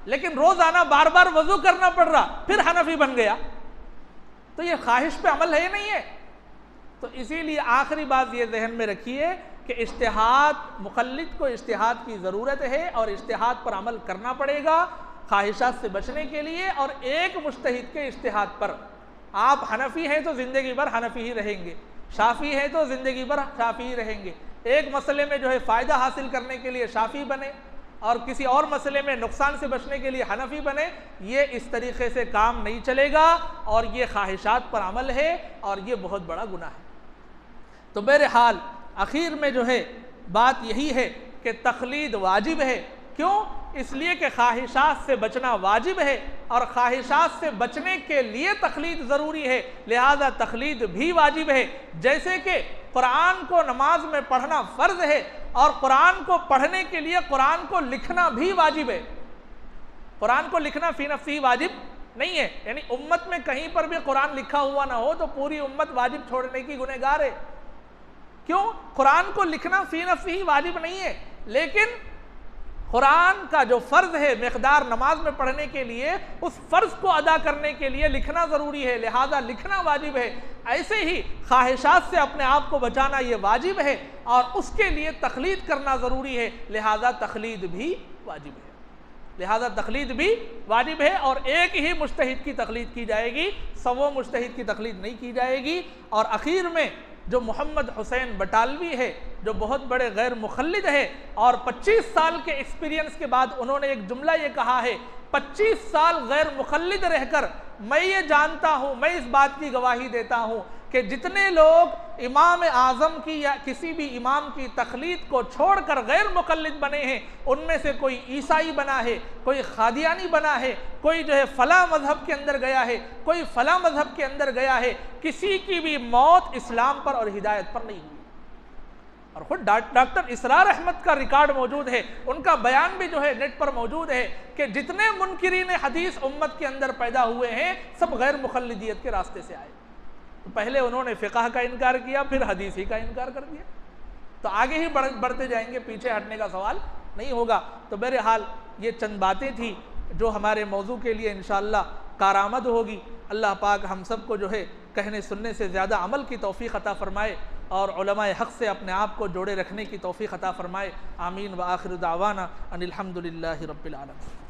S1: लेकिन रोजाना बार बार वजू करना पड़ रहा, फिर हनफी बन गया। तो ये ख्वाहिश पे अमल है नहीं है। तो इसीलिए आखिरी बात ये जहन में रखिए कि इज्तिहाद, मुक़ल्लिद को इज्तिहाद की ज़रूरत है और इज्तिहाद पर अमल करना पड़ेगा ख्वाहिशात से बचने के लिए। और एक मुज्तहिद के इज्तिहाद पर, आप हनफी हैं तो ज़िंदगी भर हनफी ही रहेंगे, शाफ़ी हैं तो ज़िंदगी भर शाफ़ी ही रहेंगे। एक मसले में जो है फ़ायदा हासिल करने के लिए शाफ़ी बने और किसी और मसले में नुकसान से बचने के लिए हनफी बने, ये इस तरीके से काम नहीं चलेगा और ये ख्वाहिशात पर अमल है और ये बहुत बड़ा गुनाह है। तो बहरहाल आखिर में जो है बात यही है कि तक़लीद वाजिब है। क्यों? इसलिए कि ख्वाहिशात से बचना वाजिब है और ख्वाहिशात से बचने के लिए तक़लीद ज़रूरी है, लिहाजा तक़लीद भी वाजिब है। जैसे कि कुरान को नमाज में पढ़ना फ़र्ज़ है और कुरान को पढ़ने के लिए कुरान को लिखना भी वाजिब है। कुरान को लिखना फ़ी नफ़्सी वाजिब नहीं है, यानी उम्मत में कहीं पर भी कुरान लिखा हुआ ना हो तो पूरी उम्मत वाजिब छोड़ने की गुनहगार है। क्यों? कुरान को लिखना फ़ी नफ़्सी वाजिब नहीं है, लेकिन कुरान का जो फ़र्ज़ है मिक़दार नमाज में पढ़ने के लिए, उस फ़र्ज़ को अदा करने के लिए लिखना ज़रूरी है, लिहाजा लिखना वाजिब है। ऐसे ही ख्वाहिशात से अपने आप को बचाना ये वाजिब है और उसके लिए तक़लीद करना ज़रूरी है, लिहाजा तक़लीद भी वाजिब है। लिहाजा तक़लीद भी वाजिब है और एक ही मुज्तहिद की तक़लीद की जाएगी, सवों मुज्तहिद की तक़लीद नहीं की जाएगी। और आखिर में जो मोहम्मद हुसैन बटालवी है, जो बहुत बड़े गैर मुखल्लिद है और 25 साल के एक्सपीरियंस के बाद उन्होंने एक जुमला ये कहा है, 25 साल गैर मुखल्लिद रहकर मैं ये जानता हूँ, मैं इस बात की गवाही देता हूँ कि जितने लोग इमाम आज़म की या किसी भी इमाम की तक़लीद को छोड़कर गैर मुक़ल्लिद बने हैं, उनमें से कोई ईसाई बना है, कोई खादियानी बना है, कोई जो है फ़ला मज़हब के अंदर गया है, कोई फ़ला मज़हब के अंदर गया है, किसी की भी मौत इस्लाम पर और हिदायत पर नहीं हुई। और खुद डॉक्टर इसरार अहमद का रिकॉर्ड मौजूद है, उनका बयान भी जो है नेट पर मौजूद है कि जितने मुनकिरीन हदीस उम्मत के अंदर पैदा हुए हैं सब गैर मुक़ल्लिदियत के रास्ते से आए। तो पहले उन्होंने फ़िक़ह का इनकार किया, फिर हदीस ही का इनकार कर दिया, तो आगे ही बढ़ते जाएंगे, पीछे हटने का सवाल नहीं होगा। तो बहरहाल ये चंद बातें थी जो हमारे मौजू के लिए इंशाअल्लाह कारआमद होगी। अल्लाह पाक हम सब को जो है कहने सुनने से ज़्यादा अमल की तौफ़ीक़ अता फ़रमाए और उलमाए हक़ से अपने आप को जोड़े रखने की तौफ़ीक़ अता फ़रमाए। आमीन व आखिर दावाना अनिल हम्दुलिल्लाहि रब्बिल आलमीन।